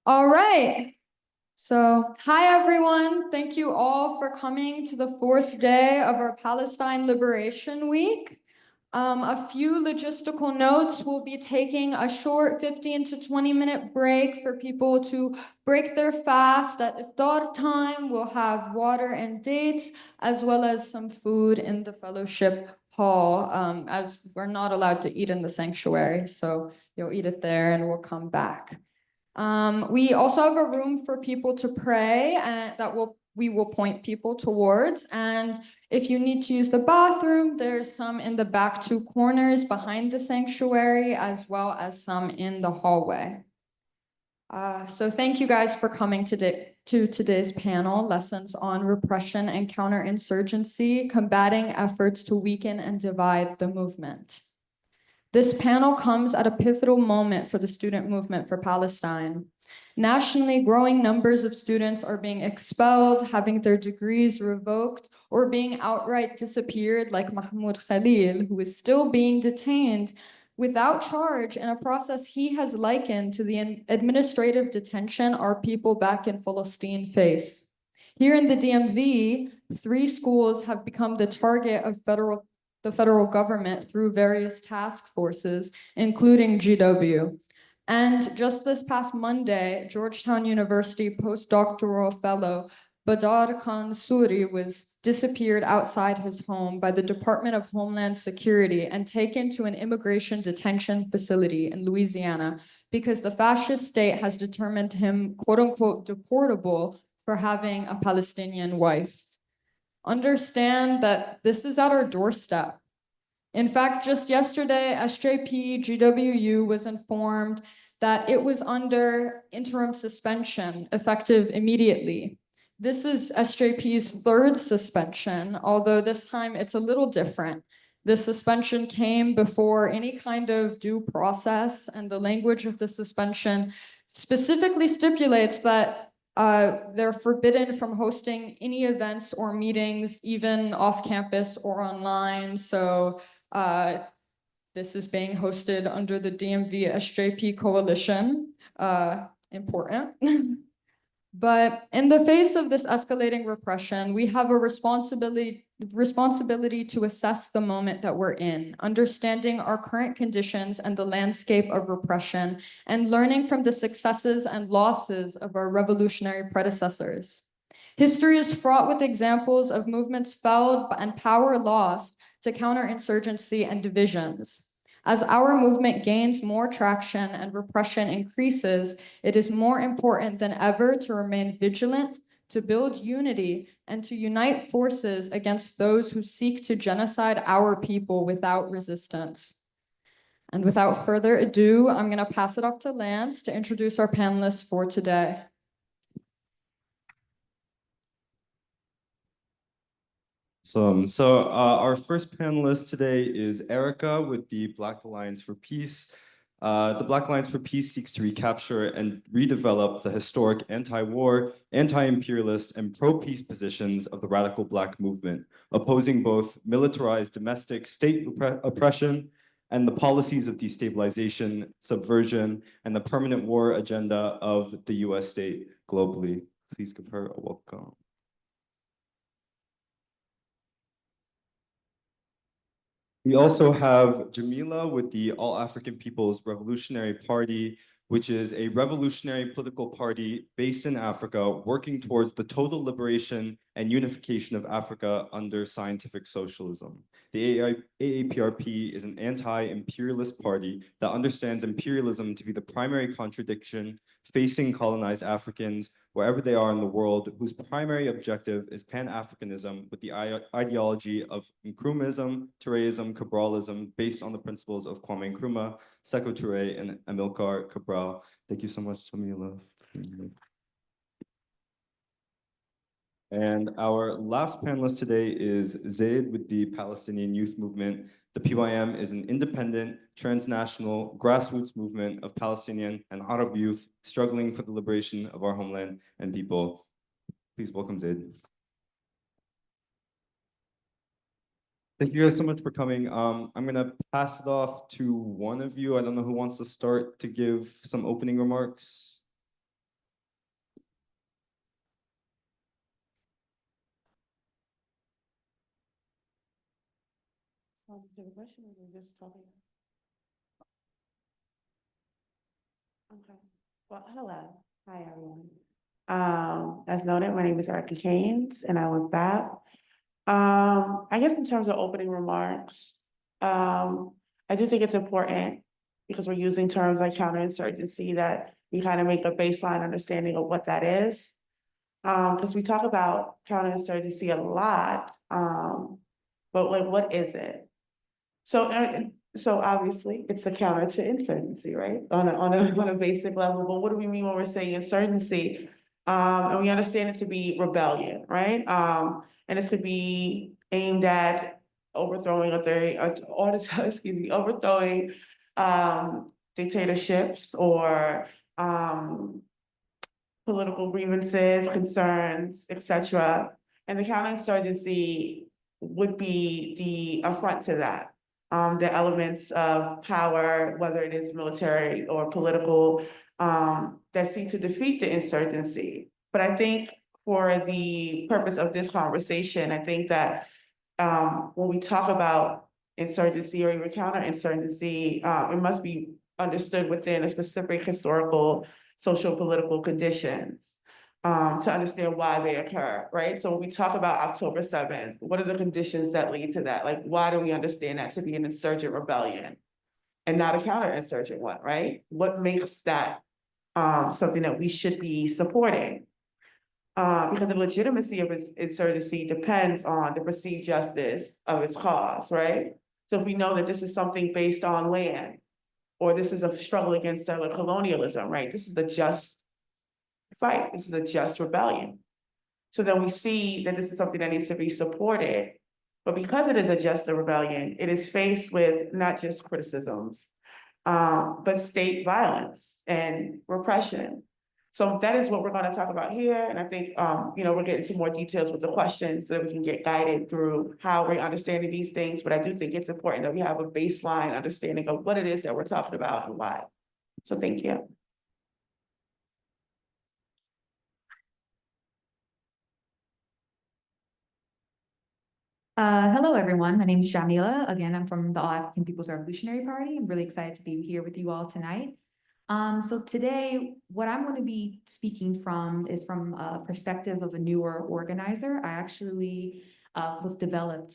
All right. So, hi everyone. Thank you all for coming to the fourth day of our Palestine Liberation Week. A few logistical notes. We'll be taking a short 15 to 20-minute break for people to break their fast at iftar time. We'll have water and dates, as well as some food in the fellowship hall, as we're not allowed to eat in the sanctuary. So you'll eat it there and we'll come back. We also have a room for people to pray and we will point people towards. And if you need to use the bathroom, there's some in the back two corners behind the sanctuary, as well as some in the hallway. So thank you guys for coming to today's panel, Lessons on Repression and Counterinsurgency, Combating Efforts to Weaken and Divide the Movement. This panel comes at a pivotal moment for the student movement for Palestine. Nationally, growing numbers of students are being expelled, having their degrees revoked, or being outright disappeared, like Mahmoud Khalil, who is still being detained without charge in a process he has likened to the administrative detention our people back in Palestine face. Here in the DMV, 3 schools have become the target of the federal government through various task forces, including GW. And just this past Monday, Georgetown University postdoctoral fellow Badar Khan Suri was disappeared outside his home by the Department of Homeland Security and taken to an immigration detention facility in Louisiana because the fascist state has determined him, quote unquote, deportable for having a Palestinian wife. Understand that this is at our doorstep. In fact, just yesterday, SJP GWU was informed that it was under interim suspension, effective immediately. This is SJP's 3rd suspension, although this time it's a little different. The suspension came before any kind of due process, and the language of the suspension specifically stipulates that they're forbidden from hosting any events or meetings, even off campus or online. So this is being hosted under the DMV SJP coalition. Important. But in the face of this escalating repression, we have a responsibility to assess the moment that we're in, understanding our current conditions and the landscape of repression, and learning from the successes and losses of our revolutionary predecessors. History is fraught with examples of movements felled and power lost to counterinsurgency and divisions. As our movement gains more traction and repression increases, it is more important than ever to remain vigilant, to build unity, and to unite forces against those who seek to genocide our people without resistance. And without further ado, I'm going to pass it off to Lance to introduce our panelists for today. So our first panelist today is Erica with the Black Alliance for Peace. The Black Alliance for Peace seeks to recapture and redevelop the historic anti-war, anti-imperialist, and pro-peace positions of the radical Black movement, opposing both militarized domestic state oppression and the policies of destabilization, subversion, and the permanent war agenda of the US state globally. Please give her a welcome. We also have Jamila with the All African People's Revolutionary Party, which is a revolutionary political party based in Africa, working towards the total liberation and unification of Africa under scientific socialism. The AAPRP is an anti-imperialist party that understands imperialism to be the primary contradiction facing colonized Africans wherever they are in the world, whose primary objective is Pan-Africanism with the ideology of Nkrumahism, Touréism, Cabralism, based on the principles of Kwame Nkrumah, Sekou Touré, and Amilcar Cabral. Thank you so much, Jamila. And our last panelist today is Zaid with the Palestinian Youth Movement. The PYM is an independent, transnational, grassroots movement of Palestinian and Arab youth struggling for the liberation of our homeland and people. Please welcome Zaid. Thank you guys so much for coming. I'm gonna pass it off to one of you. I don't know who wants to start to give some opening remarks. To the question, or we're just talking? Okay. Well, hello. Hi, everyone. As noted, my name is Erica Keynes, and I went back. I guess in terms of opening remarks, I do think it's important because we're using terms like counterinsurgency that we kind of make a baseline understanding of what that is. Because we talk about counterinsurgency a lot, but like, what is it? So obviously, it's a counter to insurgency, right? On a basic level, but what do we mean when we're saying insurgency? And we understand it to be rebellion, right? And this could be aimed at overthrowing overthrowing dictatorships or political grievances, concerns, etc. And the counterinsurgency would be the affront to that. The elements of power, whether it is military or political, that seek to defeat the insurgency. But I think for the purpose of this conversation, I think that when we talk about insurgency or even counterinsurgency, it must be understood within a specific historical, social, political conditions to understand why they occur, right? So when we talk about October 7th, what are the conditions that lead to that? Like, why do we understand that to be an insurgent rebellion and not a counterinsurgent one, right? What makes that something that we should be supporting? Because the legitimacy of its insurgency depends on the perceived justice of its cause, right? So if we know that this is something based on land, or this is a struggle against settler colonialism, right? This is a just fight. This is a just rebellion. So then we see that this is something that needs to be supported. But because it is a just rebellion, it is faced with not just criticisms, but state violence and repression. So that is what we're going to talk about here. And I think, we'll get into more details with the questions so that we can get guided through how we're understanding these things. But I do think it's important that we have a baseline understanding of what it is that we're talking about and why. So thank you. Hello, everyone. My name is Jamila. Again, I'm from the All African People's Revolutionary Party. I'm really excited to be here with you all tonight. So today, what I'm going to be speaking from is from a perspective of a newer organizer. I actually was developed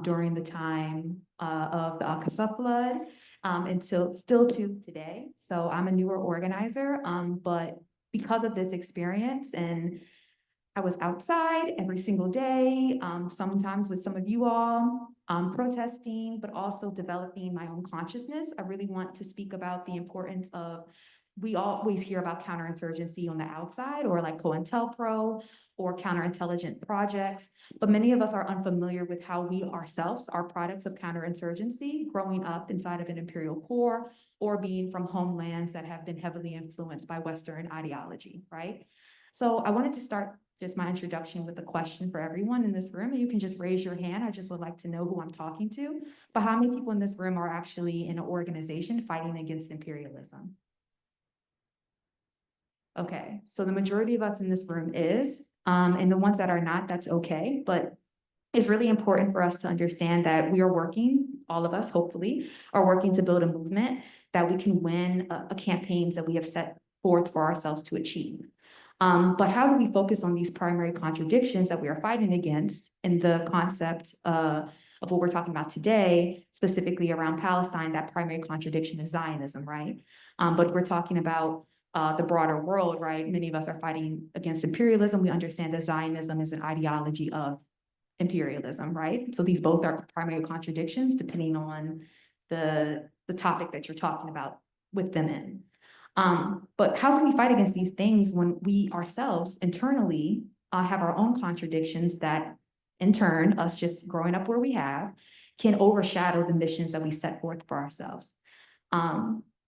during the time of the Al-Aqsa flood until still to today. So I'm a newer organizer, but because of this experience, and I was outside every single day, sometimes with some of you all, protesting, but also developing my own consciousness. I really want to speak about the importance of, we always hear about counterinsurgency on the outside, or like COINTELPRO or counterintelligence projects, but many of us are unfamiliar with how we ourselves are products of counterinsurgency, growing up inside of an imperial core or being from homelands that have been heavily influenced by Western ideology, right? So I wanted to start just my introduction with a question for everyone in this room. You can just raise your hand. I just would like to know who I'm talking to. But how many people in this room are actually in an organization fighting against imperialism? Okay, so the majority of us in this room is, and the ones that are not, that's okay. But it's really important for us to understand that we are working, all of us hopefully, are working to build a movement that we can win campaigns that we have set forth for ourselves to achieve. But how do we focus on these primary contradictions that we are fighting against in the concept of what we're talking about today, specifically around Palestine? That primary contradiction is Zionism, right? But we're talking about the broader world, right? Many of us are fighting against imperialism. We understand that Zionism is an ideology of imperialism, right? So these both are primary contradictions depending on the topic that you're talking about with them in. But how can we fight against these things when we ourselves internally have our own contradictions that in turn, us just growing up where we have, can overshadow the missions that we set forth for ourselves?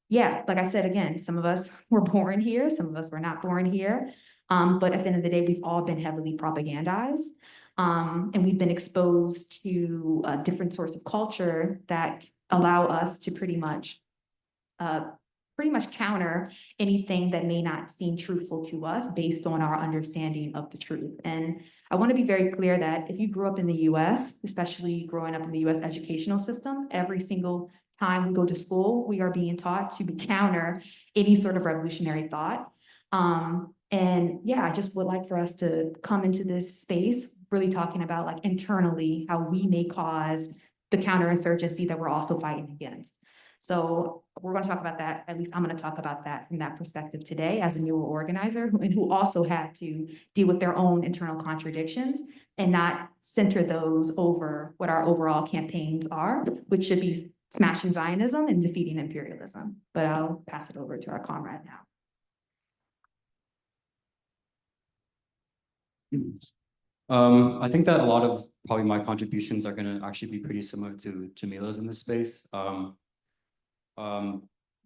Yeah, like I said, again, some of us were born here, some of us were not born here. But at the end of the day, we've all been heavily propagandized. And we've been exposed to different sorts of culture that allow us to pretty much pretty much counter anything that may not seem truthful to us based on our understanding of the truth. And I want to be very clear that if you grew up in the US, especially growing up in the US educational system, every single time we go to school, we are being taught to counter any sort of revolutionary thought. And yeah, I just would like for us to come into this space really talking about like internally how we may cause the counterinsurgency that we're also fighting against. So we're going to talk about that. At least I'm going to talk about that from that perspective today as a newer organizer who also had to deal with their own internal contradictions and not center those over what our overall campaigns are, which should be smashing Zionism and defeating imperialism. But I'll pass it over to our comrade now. I think that a lot of probably my contributions are going to actually be pretty similar to Jamila's in this space.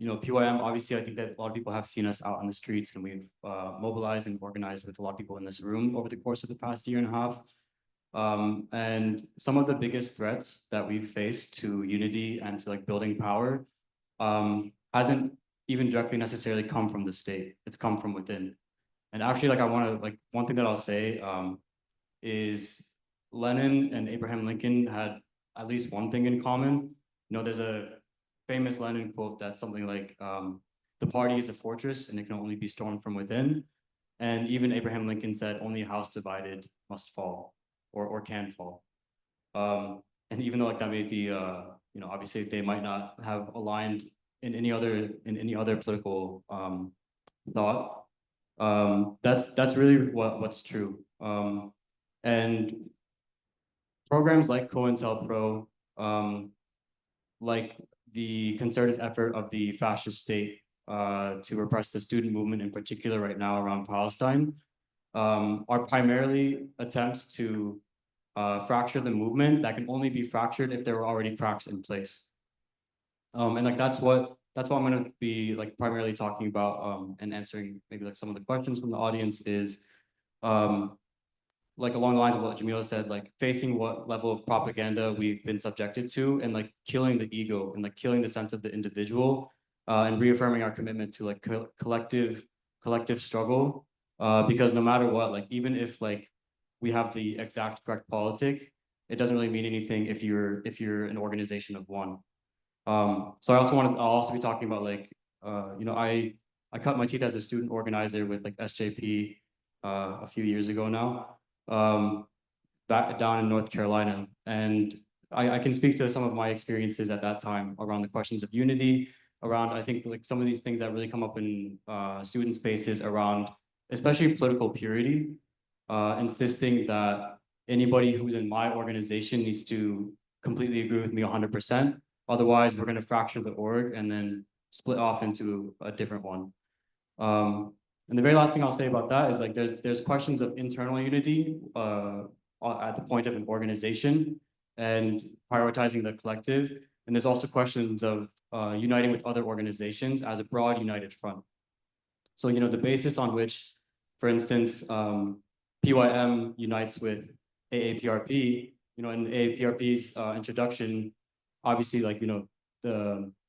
You know, PYM, obviously, I think that a lot of people have seen us out on the streets, and we've mobilized and organized with a lot of people in this room over the course of the past year and a half. And some of the biggest threats that we've faced to unity and to like building power hasn't even directly necessarily come from the state. It's come from within. And actually, like, I want to, like, one thing that I'll say is Lenin and Abraham Lincoln had at least one thing in common. You know, there's a famous Lenin quote that's something like, the party is a fortress and it can only be stormed from within. And even Abraham Lincoln said, only a house divided must fall or can fall. And even though like that may be, you know, obviously they might not have aligned in any other political thought. That's really what's true. And programs like COINTELPRO, like the concerted effort of the fascist state to repress the student movement in particular right now around Palestine, are primarily attempts to fracture the movement that can only be fractured if there were already cracks in place. And like that's what I'm going to be like primarily talking about and answering maybe like some of the questions from the audience is like along the lines of what Jamila said, like facing what level of propaganda we've been subjected to and like killing the ego and like killing the sense of the individual and reaffirming our commitment to like collective struggle. Because no matter what, like even if like we have the exact correct politic, it doesn't really mean anything if you're an organization of one. So I'll also be talking about like, you know, I cut my teeth as a student organizer with like SJP a few years ago now. Back down in North Carolina. And I can speak to some of my experiences at that time around the questions of unity, around, I think, like some of these things that really come up in student spaces around, especially political purity, insisting that anybody who's in my organization needs to completely agree with me 100%. Otherwise, we're going to fracture the org and then split off into a different one. And the very last thing I'll say about that is like there's questions of internal unity at the point of an organization and prioritizing the collective. And there's also questions of uniting with other organizations as a broad united front. So, you know, the basis on which, for instance, PYM unites with AAPRP, you know, in AAPRP's introduction, obviously, like, you know,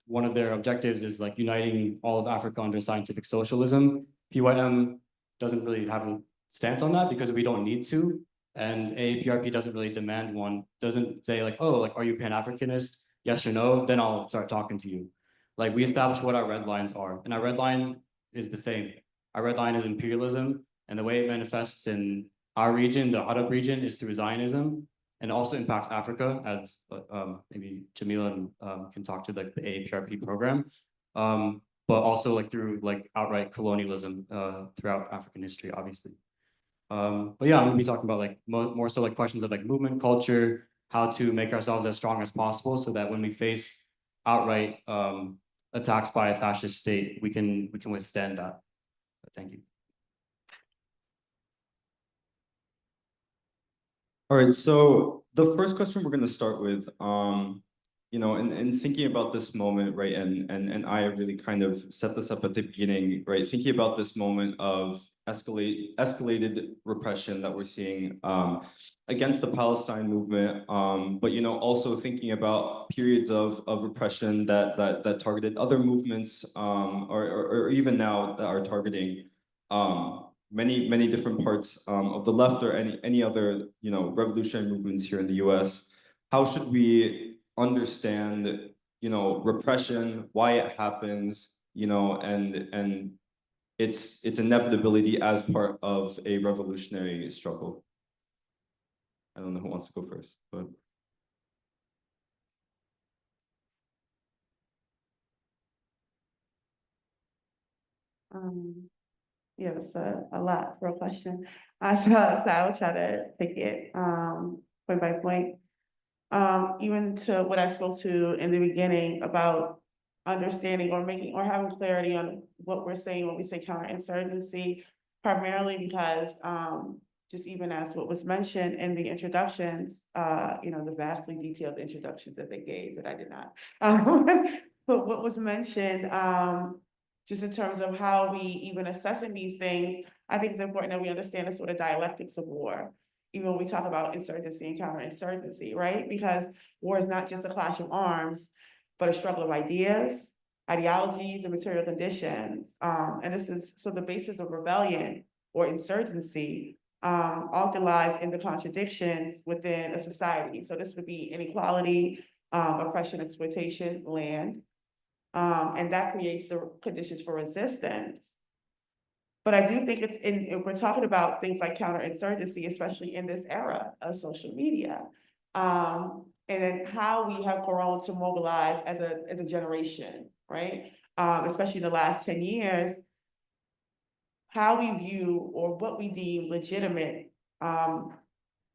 one of their objectives is like uniting all of Africa under scientific socialism. PYM doesn't really have a stance on that because we don't need to. And AAPRP doesn't really demand one, doesn't say like, oh, like, are you Pan-Africanist? Yes or no? Then I'll start talking to you. Like we establish what our red lines are. And our red line is the same. Our red line is imperialism. And the way it manifests in our region, the Arab region, is through Zionism. And also impacts Africa, as maybe Jamila can talk to like the AAPRP program. But also like through like outright colonialism throughout African history, obviously. But yeah, I'm gonna be talking about like more so like questions of like movement culture, how to make ourselves as strong as possible so that when we face outright attacks by a fascist state, we can withstand that. But thank you. All right, so the first question we're going to start with and thinking about this moment, right, and I really kind of set this up at the beginning, right, thinking about this moment of escalated repression that we're seeing against the Palestine movement, but also thinking about periods of repression that targeted other movements, or even now that are targeting many different parts of the left or any other revolutionary movements here in the U.S. How should we understand repression, why it happens, and its inevitability as part of a revolutionary struggle? I don't know who wants to go first, but Yeah, that's a lot for a question. So I will try to take it point by point. Even to what I spoke to in the beginning about understanding or making or having clarity on what we're saying when we say counterinsurgency, primarily because just even as what was mentioned in the introductions, the vastly detailed introductions that they gave that I did not. But what was mentioned, just in terms of how we even assessing these things, I think it's important that we understand the sort of dialectics of war, even when we talk about insurgency and counterinsurgency, right? Because war is not just a clash of arms, but a struggle of ideas, ideologies, and material conditions. And this is, so the basis of rebellion or insurgency often lies in the contradictions within a society. So this would be inequality, oppression, exploitation, land, and that creates the conditions for resistance. But I do think if we're talking about things like counterinsurgency, especially in this era of social media, and then how we have grown to mobilize as a generation, right? Especially in the last 10 years, how we view or what we deem legitimate, not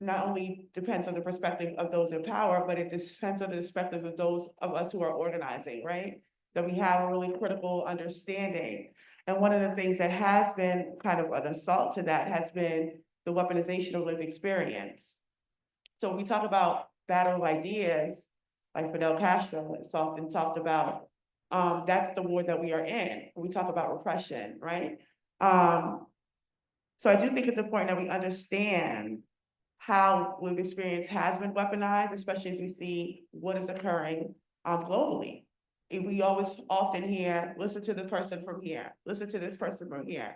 only depends on the perspective of those in power, but it depends on the perspective of those of us who are organizing, right? That we have a really critical understanding. And one of the things that has been kind of an assault to that has been the weaponization of lived experience. So when we talk about battle of ideas, like Fidel Castro has often talked about, that's the war that we are in. When we talk about repression, right? So I do think it's important that we understand how lived experience has been weaponized, especially as we see what is occurring globally. We always often hear, listen to the person from here, listen to this person from here,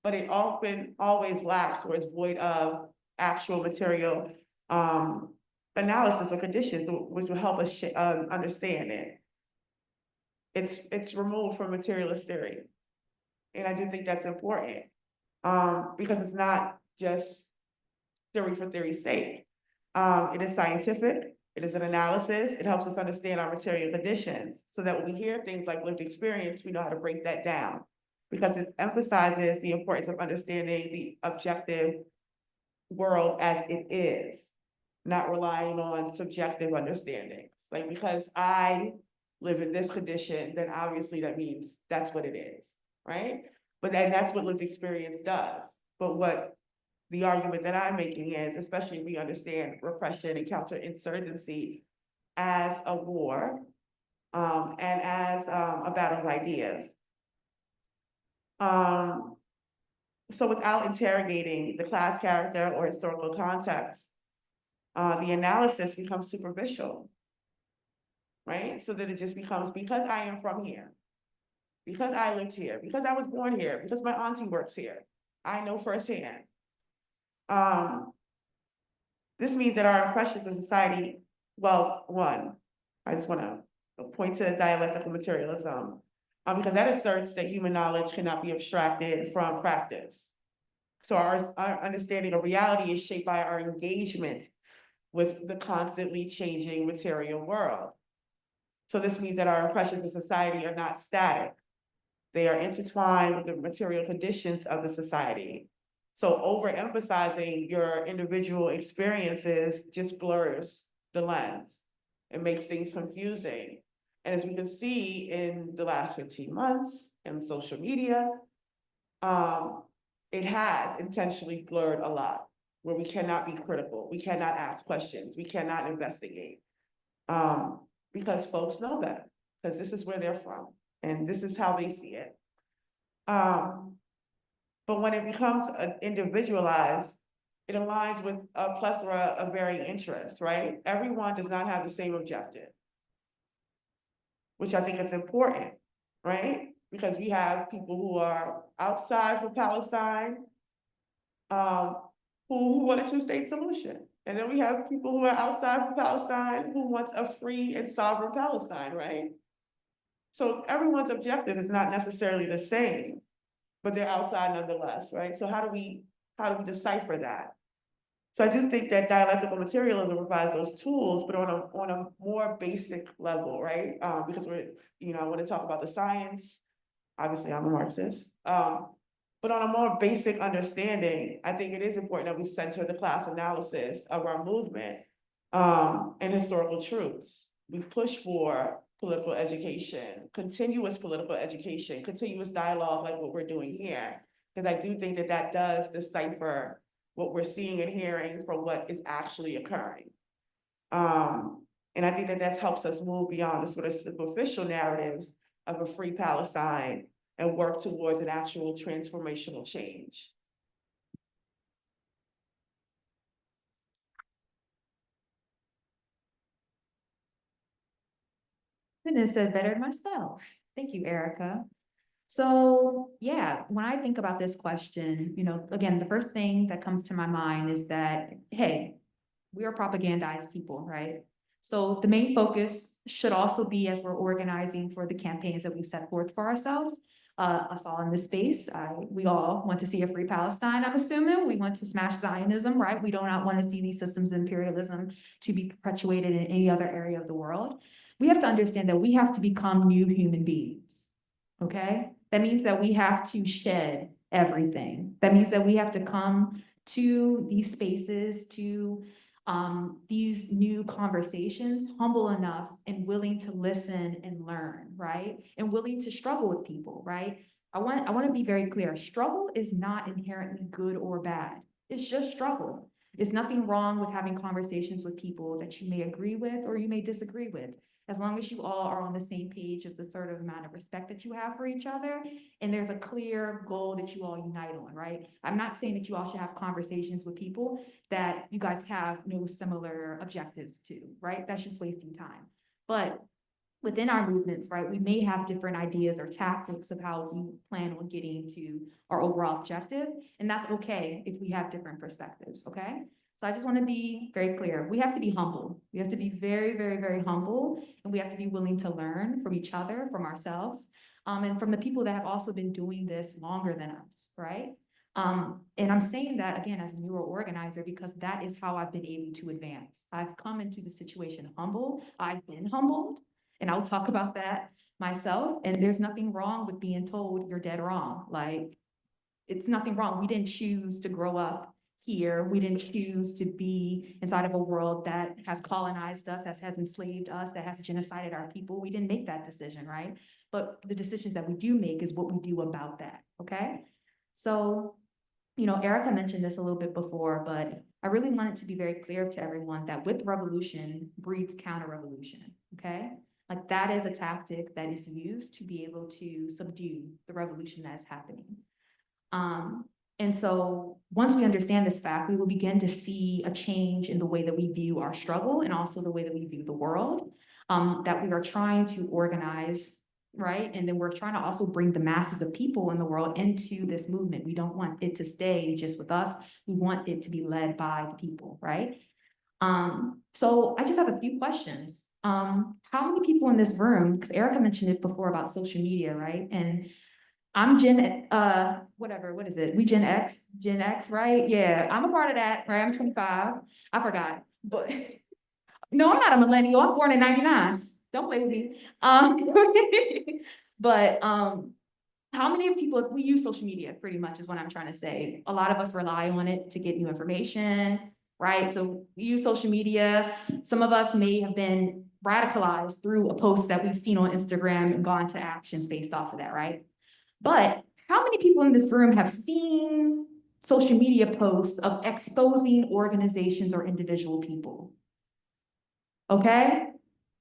but it often always lacks or is void of actual material analysis or conditions, which will help us understand it. It's removed from materialist theory. And I do think that's important because it's not just theory for theory's sake. It is scientific, it is an analysis, it helps us understand our material conditions so that when we hear things like lived experience, we know how to break that down because it emphasizes the importance of understanding the objective world as it is, not relying on subjective understandings. Like, because I live in this condition, then obviously that means that's what it is, right? But then that's what lived experience does. But what the argument that I'm making is, especially if we understand repression and counterinsurgency as a war and as a battle of ideas. So without interrogating the class character or historical context, the analysis becomes superficial, right? So that it just becomes, because I am from here, because I lived here, because I was born here, because my auntie works here, I know firsthand. This means that our impressions of society, well, one, I just want to point to dialectical materialism, because that asserts that human knowledge cannot be abstracted from practice. So our understanding of reality is shaped by our engagement with the constantly changing material world. So this means that our impressions of society are not static. They are intertwined with the material conditions of the society. So overemphasizing your individual experiences just blurs the lens. It makes things confusing. And as we can see in the last 15 months in social media, it has intentionally blurred a lot, where we cannot be critical, we cannot ask questions, we cannot investigate. because folks know better, because this is where they're from, and this is how they see it. But when it becomes individualized, it aligns with a plethora of varying interests, right? Everyone does not have the same objective, which I think is important, right? Because we have people who are outside for Palestine, who want a two-state solution. And then we have people who are outside for Palestine who want a free and sovereign Palestine, right? So everyone's objective is not necessarily the same, but they're outside nonetheless, right? So how do we decipher that? So I do think that dialectical materialism provides those tools, but on a more basic level, right? Because I want to talk about the science. Obviously, I'm a Marxist. But on a more basic understanding, I think it is important that we center the class analysis of our movement and historical truths. We push for political education, continuous dialogue like what we're doing here, because I do think that that does decipher what we're seeing and hearing from what is actually occurring. And I think that helps us move beyond the sort of superficial narratives of a free Palestine and work towards an actual transformational change. Couldn't have said better myself. Thank you, Erica. So yeah, when I think about this question, again, the first thing that comes to my mind is that, hey, we are propagandized people, right? So the main focus should also be, as we're organizing for the campaigns that we've set forth for ourselves, us all in this space, we all want to see a free Palestine, I'm assuming. We want to smash Zionism, right? We do not want to see these systems of imperialism to be perpetuated in any other area of the world. We have to understand that we have to become new human beings, okay? That means that we have to shed everything. That means that we have to come to these spaces, to these new conversations, humble enough and willing to listen and learn, right? And willing to struggle with people, right? I want to be very clear. Struggle is not inherently good or bad. It's just struggle. There's nothing wrong with having conversations with people that you may agree with or you may disagree with, as long as you all are on the same page of the sort of amount of respect that you have for each other, and there's a clear goal that you all unite on, right? I'm not saying that you all should have conversations with people that you guys have no similar objectives to, right? That's just wasting time. But within our movements, right, we may have different ideas or tactics of how we plan on getting to our overall objective, and that's okay if we have different perspectives, okay? So I just want to be very clear. We have to be humble. We have to be very, very, very humble, and we have to be willing to learn from each other, from ourselves, and from the people that have also been doing this longer than us, right? And I'm saying that again as a neuro organizer because that is how I've been able to advance. I've come into the situation humble. I've been humbled, and I'll talk about that myself. And there's nothing wrong with being told you're dead wrong. Like, it's nothing wrong. We didn't choose to grow up here. We didn't choose to be inside of a world that has colonized us, that has enslaved us, that has genocided our people. We didn't make that decision, right? But the decisions that we do make is what we do about that, okay? So, Erica mentioned this a little bit before, but I really want it to be very clear to everyone that with revolution breeds counter-revolution, okay? Like, that is a tactic that is used to be able to subdue the revolution that is happening. And so once we understand this fact, we will begin to see a change in the way that we view our struggle and also the way that we view the world, that we are trying to organize, right? And then we're trying to also bring the masses of people in the world into this movement. We don't want it to stay just with us. We want it to be led by the people, right? So I just have a few questions. How many people in this room, because Erica mentioned it before about social media, right? And I'm what is it? We Gen X, right? Yeah, I'm a part of that, right? I'm 25. I forgot, but no, I'm not a millennial. I'm born in 99. Don't play with me. But how many people, if we use social media pretty much is what I'm trying to say. A lot of us rely on it to get new information, right? So we use social media. Some of us may have been radicalized through a post that we've seen on Instagram and gone to actions based off of that, right? But how many people in this room have seen social media posts of exposing organizations or individual people? Okay,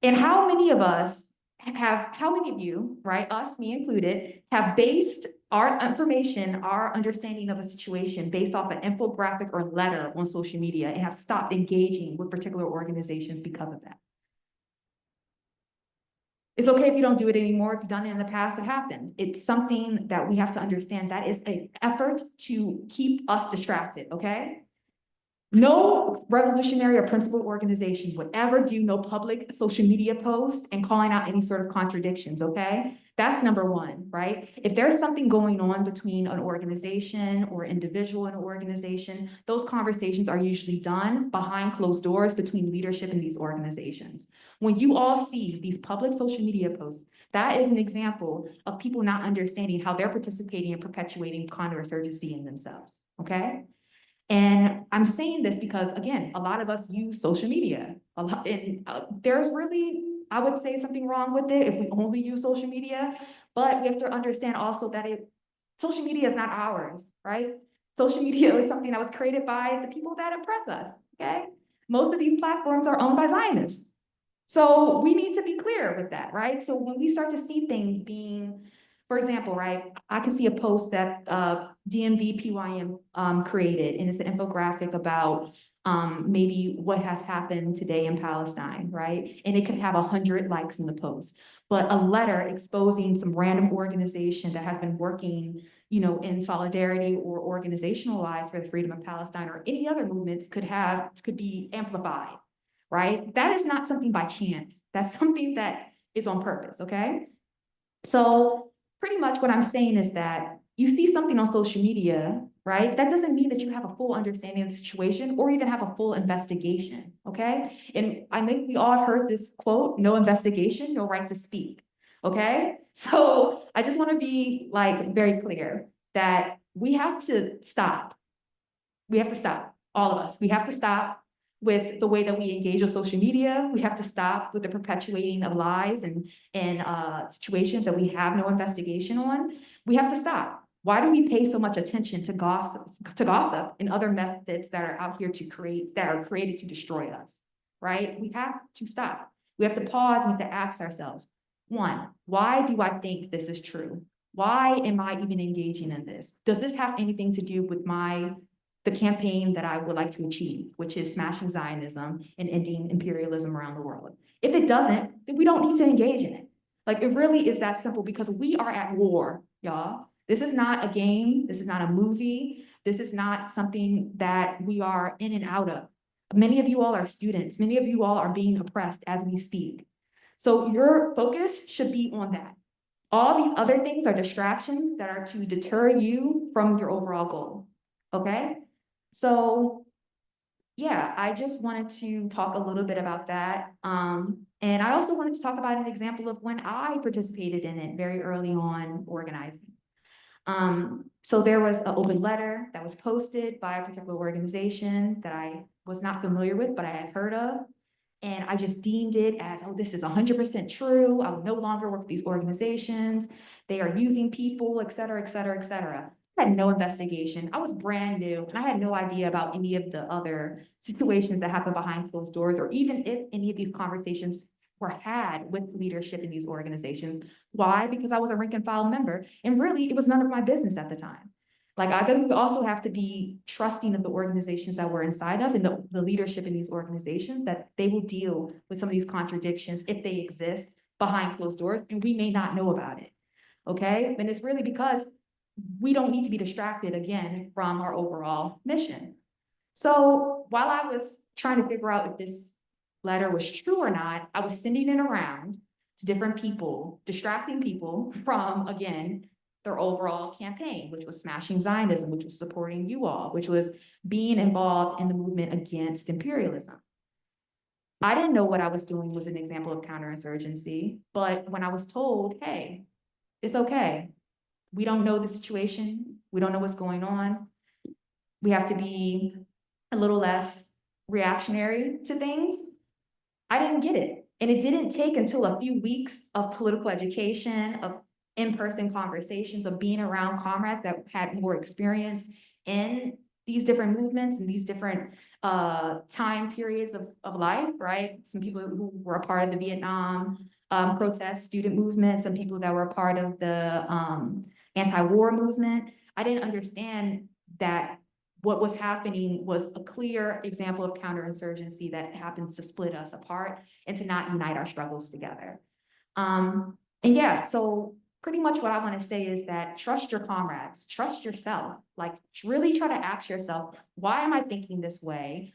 And how many of us how many of you, right, us, me included, have based our information, our understanding of a situation based off an infographic or letter on social media and have stopped engaging with particular organizations because of that? It's okay if you don't do it anymore. If you've done it in the past, it happened. It's something that we have to understand. That is an effort to keep us distracted, okay? No revolutionary or principled organization would ever do no public social media post and calling out any sort of contradictions, okay? That's number one, right? If there's something going on between an organization or individual in an organization, those conversations are usually done behind closed doors between leadership in these organizations. When you all see these public social media posts, that is an example of people not understanding how they're participating and perpetuating counterinsurgency in themselves, okay? And I'm saying this because, again, a lot of us use social media a lot, and there's really, I would say, something wrong with it if we only use social media. But we have to understand also that social media is not ours, right? Social media is something that was created by the people that oppress us, okay? Most of these platforms are owned by Zionists. So we need to be clear with that, right? So when we start to see things being, for example, right, I can see a post that DMV PYM created, and it's an infographic about maybe what has happened today in Palestine, right? And it could have 100 likes in the post, but a letter exposing some random organization that has been working, you know, in solidarity or organizationalized for the freedom of Palestine or any other movements could be amplified, right? That is not something by chance. That's something that is on purpose, okay? So pretty much what I'm saying is that you see something on social media, right? That doesn't mean that you have a full understanding of the situation or even have a full investigation, okay? And I think we all have heard this quote, no investigation, no right to speak, okay? So I just want to be like very clear that we have to stop. We have to stop, all of us. We have to stop with the way that we engage with social media. We have to stop with the perpetuating of lies and situations that we have no investigation on. We have to stop. Why do we pay so much attention to gossip and other methods that are out here that are created to destroy us, right? We have to stop. We have to pause and we have to ask ourselves, one, why do I think this is true? Why am I even engaging in this? Does this have anything to do with the campaign that I would like to achieve, which is smashing Zionism and ending imperialism around the world? If it doesn't, then we don't need to engage in it. Like, it really is that simple, because we are at war, y'all. This is not a game. This is not a movie. This is not something that we are in and out of. Many of you all are students. Many of you all are being oppressed as we speak. So your focus should be on that. All these other things are distractions that are to deter you from your overall goal, okay? So yeah, I just wanted to talk a little bit about that. And I also wanted to talk about an example of when I participated in it very early on organizing. So there was an open letter that was posted by a particular organization that I was not familiar with, but I had heard of. And I just deemed it as, oh, this is 100% true. I will no longer work with these organizations. They are using people, et cetera, et cetera, et cetera. I had no investigation. I was brand new and I had no idea about any of the other situations that happen behind closed doors, or even if any of these conversations were had with leadership in these organizations. Why? Because I was a rank and file member, and really it was none of my business at the time. Like, I think we also have to be trusting of the organizations that we're inside of and the leadership in these organizations, that they will deal with some of these contradictions if they exist behind closed doors, and we may not know about it, okay? And it's really because we don't need to be distracted again from our overall mission. So while I was trying to figure out if this letter was true or not, I was sending it around to different people, distracting people from, again, their overall campaign, which was smashing Zionism, which was supporting you all, which was being involved in the movement against imperialism. I didn't know what I was doing was an example of counterinsurgency, but when I was told, hey, it's okay, we don't know the situation, we don't know what's going on, we have to be a little less reactionary to things, I didn't get it. And it didn't take until a few weeks of political education, of in-person conversations, of being around comrades that had more experience in these different movements and these different time periods of life, right? Some people who were a part of the Vietnam protest student movement, some people that were a part of the anti-war movement. I didn't understand that what was happening was a clear example of counterinsurgency that happens to split us apart and to not unite our struggles together. And yeah, so pretty much what I want to say is that trust your comrades, trust yourself, like really try to ask yourself, why am I thinking this way?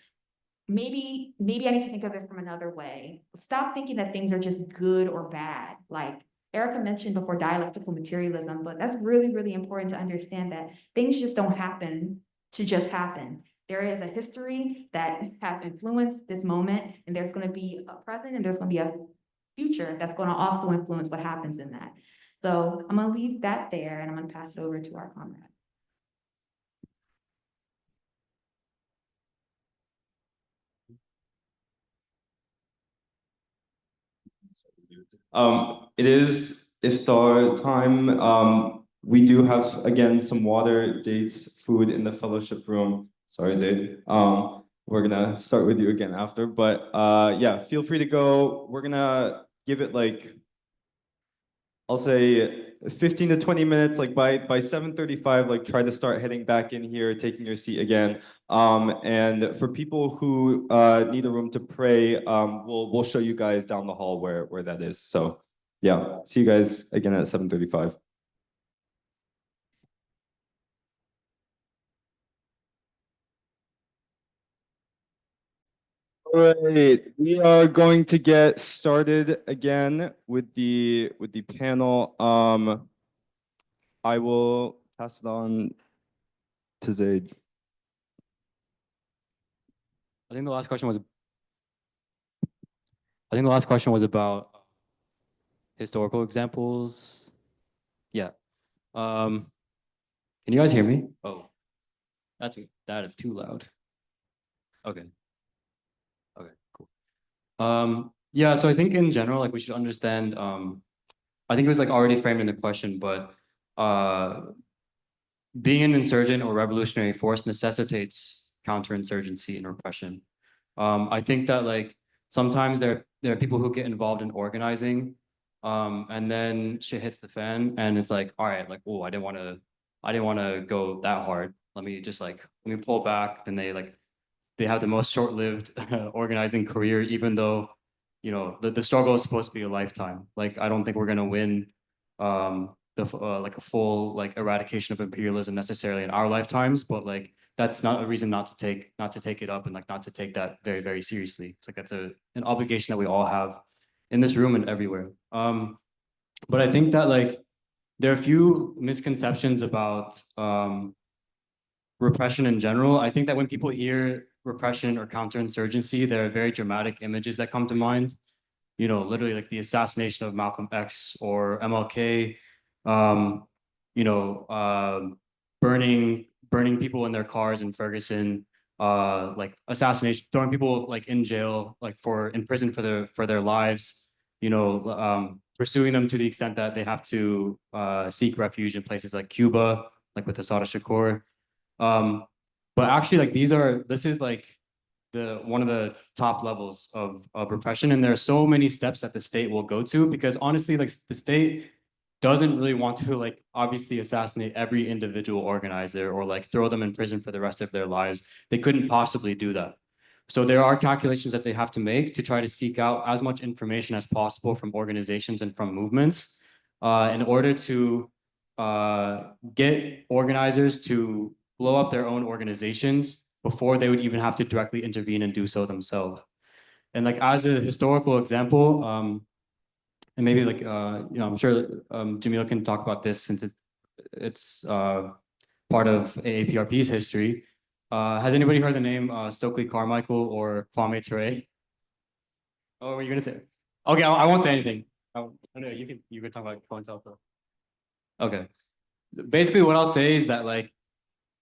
Maybe I need to think of it from another way. Stop thinking that things are just good or bad. Like Erica mentioned before, dialectical materialism, but that's really, really important to understand that things just don't happen to just happen. There is a history that has influenced this moment, and there's going to be a present and there's going to be a future that's going to also influence what happens in that. So I'm going to leave that there and I'm going to pass it over to our comrade. It is iftar time. We do have, again, some water, dates, food in the fellowship room. Sorry, Zaid. We're gonna start with you again after, but yeah, feel free to go. We're gonna give it like, I'll say 15 to 20 minutes, like by 7:35, like try to start heading back in here, taking your seat again. And for people who need a room to pray, we'll show you guys down the hall where that is. So yeah, see you guys again at 7:35. All right, we are going to get started again with the panel. I will pass it on to Zaid. I think the last question was about historical examples. Yeah. Can you guys hear me? Oh, that is too loud. Okay. Okay, cool. Yeah, so I think in general, like we should understand, I think it was like already framed in the question, but being an insurgent or revolutionary force necessitates counterinsurgency and repression. I think that like sometimes there are people who get involved in organizing, and then shit hits the fan, and it's like, all right, like, oh, I didn't want to go that hard. Let me pull back. Then they have the most short-lived organizing career, even though, you know, the struggle is supposed to be a lifetime. Like, I don't think we're gonna win like a full like eradication of imperialism necessarily in our lifetimes, but like that's not a reason not to take it up and like not to take that very, very seriously. It's like that's an obligation that we all have in this room and everywhere. But I think that like there are a few misconceptions about repression in general. I think that when people hear repression or counterinsurgency, there are very dramatic images that come to mind. You know, literally like the assassination of Malcolm X or MLK, you know, burning people in their cars in Ferguson, like assassination, throwing people like in jail, like in prison for their lives, you know, pursuing them to the extent that they have to seek refuge in places like Cuba, like with Assata Shakur. But actually, like this is like one of the top levels of repression, and there are so many steps that the state will go to, because honestly, like the state doesn't really want to like obviously assassinate every individual organizer or like throw them in prison for the rest of their lives. They couldn't possibly do that. So there are calculations that they have to make to try to seek out as much information as possible from organizations and from movements in order to get organizers to blow up their own organizations before they would even have to directly intervene and do so themselves. And like as a historical example, and maybe like you know, I'm sure Jamila can talk about this since it's part of AAPRP's history. Has anybody heard the name Stokely Carmichael or Kwame Ture? Oh, what were you gonna say? Okay, I won't say anything. Oh no, you can talk about COINTELPRO. Okay, basically what I'll say is that like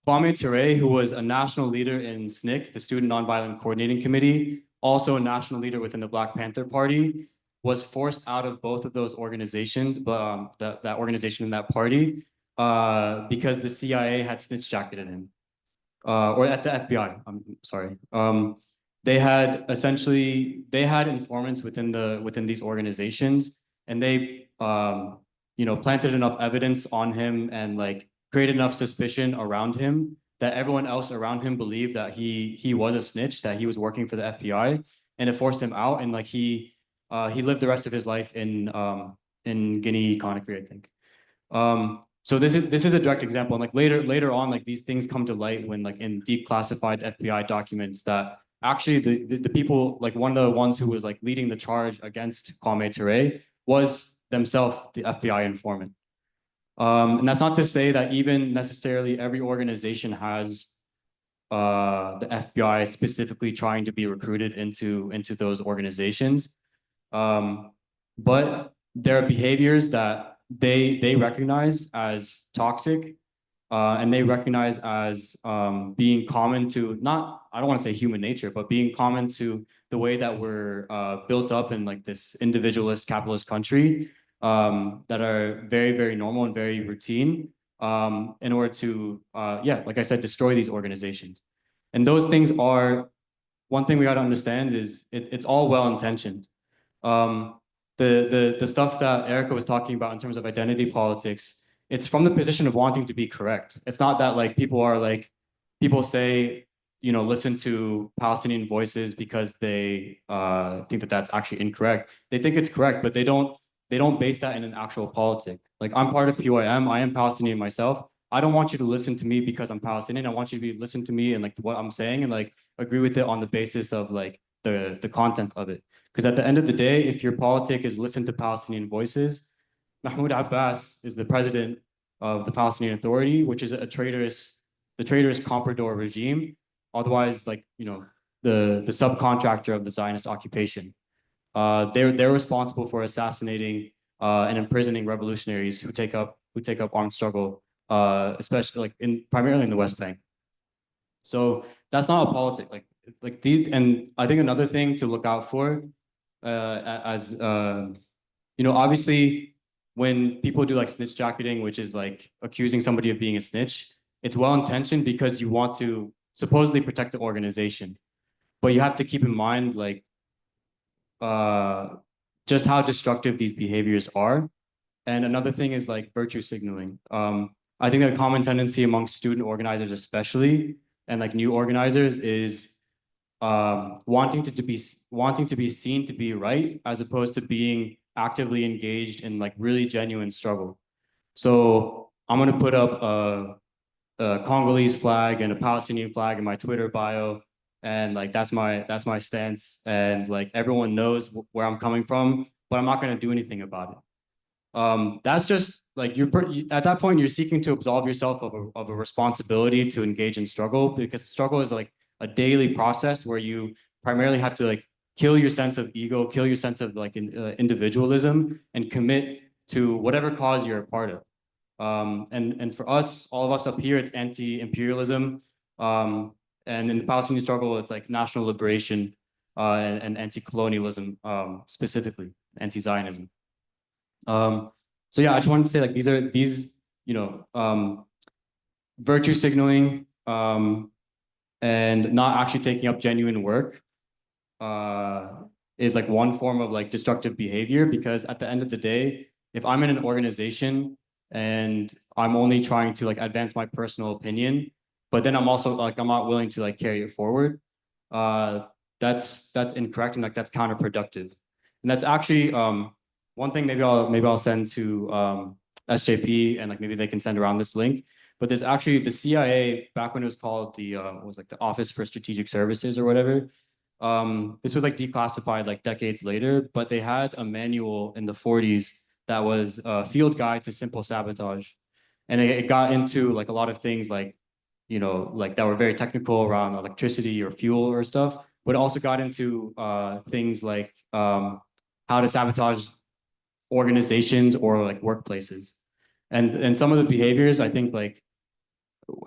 Kwame Ture, who was a national leader in SNCC, the Student Nonviolent Coordinating Committee, also a national leader within the Black Panther Party, was forced out of both of those organizations, that organization and that party, because the CIA had snitch jacketed him. or at the FBI, I'm sorry. They had informants within these organizations, and they planted enough evidence on him and like created enough suspicion around him that everyone else around him believed that he was a snitch, that he was working for the FBI, and it forced him out. And like he lived the rest of his life in Guinea Conakry, I think. So this is a direct example. And like later on, like these things come to light when like in declassified FBI documents that actually the people, like one of the ones who was like leading the charge against Kwame Ture was themselves the FBI informant. And that's not to say that even necessarily every organization has the FBI specifically trying to be recruited into those organizations. But there are behaviors that they recognize as toxic, and they recognize as being common to I don't want to say human nature, but being common to the way that we're built up in like this individualist capitalist country, that are very, very normal and very routine, in order to, like I said, destroy these organizations. And those things are, one thing we got to understand is it's all well-intentioned. The stuff that Erica was talking about in terms of identity politics, it's from the position of wanting to be correct. It's not that like people say, listen to Palestinian voices because they think that that's actually incorrect. They think it's correct, but they don't base that in an actual politic. Like I'm part of PYM, I am Palestinian myself. I don't want you to listen to me because I'm Palestinian. I want you to listen to me and like what I'm saying and like agree with it on the basis of like the content of it. Because at the end of the day, if your politic is listen to Palestinian voices, Mahmoud Abbas is the president of the Palestinian Authority, which is the traitorous comprador regime, otherwise like, the subcontractor of the Zionist occupation. They're responsible for assassinating and imprisoning revolutionaries who take up armed struggle, especially like primarily in the West Bank. So that's not a politic. And I think another thing to look out for, obviously when people do like snitch jacketing, which is like accusing somebody of being a snitch, it's well-intentioned because you want to supposedly protect the organization. But you have to keep in mind like just how destructive these behaviors are. And another thing is like virtue signaling. I think a common tendency among student organizers especially, and like new organizers is wanting to be seen to be right as opposed to being actively engaged in like really genuine struggle. So I'm gonna put up a Congolese flag and a Palestinian flag in my Twitter bio, and like that's my stance, and like everyone knows where I'm coming from, but I'm not gonna do anything about it. That's just like at that point you're seeking to absolve yourself of a responsibility to engage in struggle, because struggle is like a daily process where you primarily have to like kill your sense of ego, kill your sense of like individualism, and commit to whatever cause you're a part of. And for us, all of us up here, it's anti-imperialism, and in the Palestinian struggle, it's like national liberation, and anti-colonialism, specifically anti-Zionism. So yeah, I just wanted to say like these virtue signaling, and not actually taking up genuine work, is like one form of like destructive behavior, because at the end of the day, if I'm in an organization and I'm only trying to like advance my personal opinion, but then I'm also like, I'm not willing to like carry it forward, that's incorrect, and like that's counterproductive. And that's actually one thing maybe I'll send to SJP, and like maybe they can send around this link. But there's actually the CIA, back when it was called the what was like the Office for Strategic Services or whatever. This was like declassified like decades later, but they had a manual in the 40s that was a field guide to simple sabotage. And it got into like a lot of things like, like that were very technical around electricity or fuel or stuff, but it also got into things like how to sabotage organizations or like workplaces. And some of the behaviors, I think, like,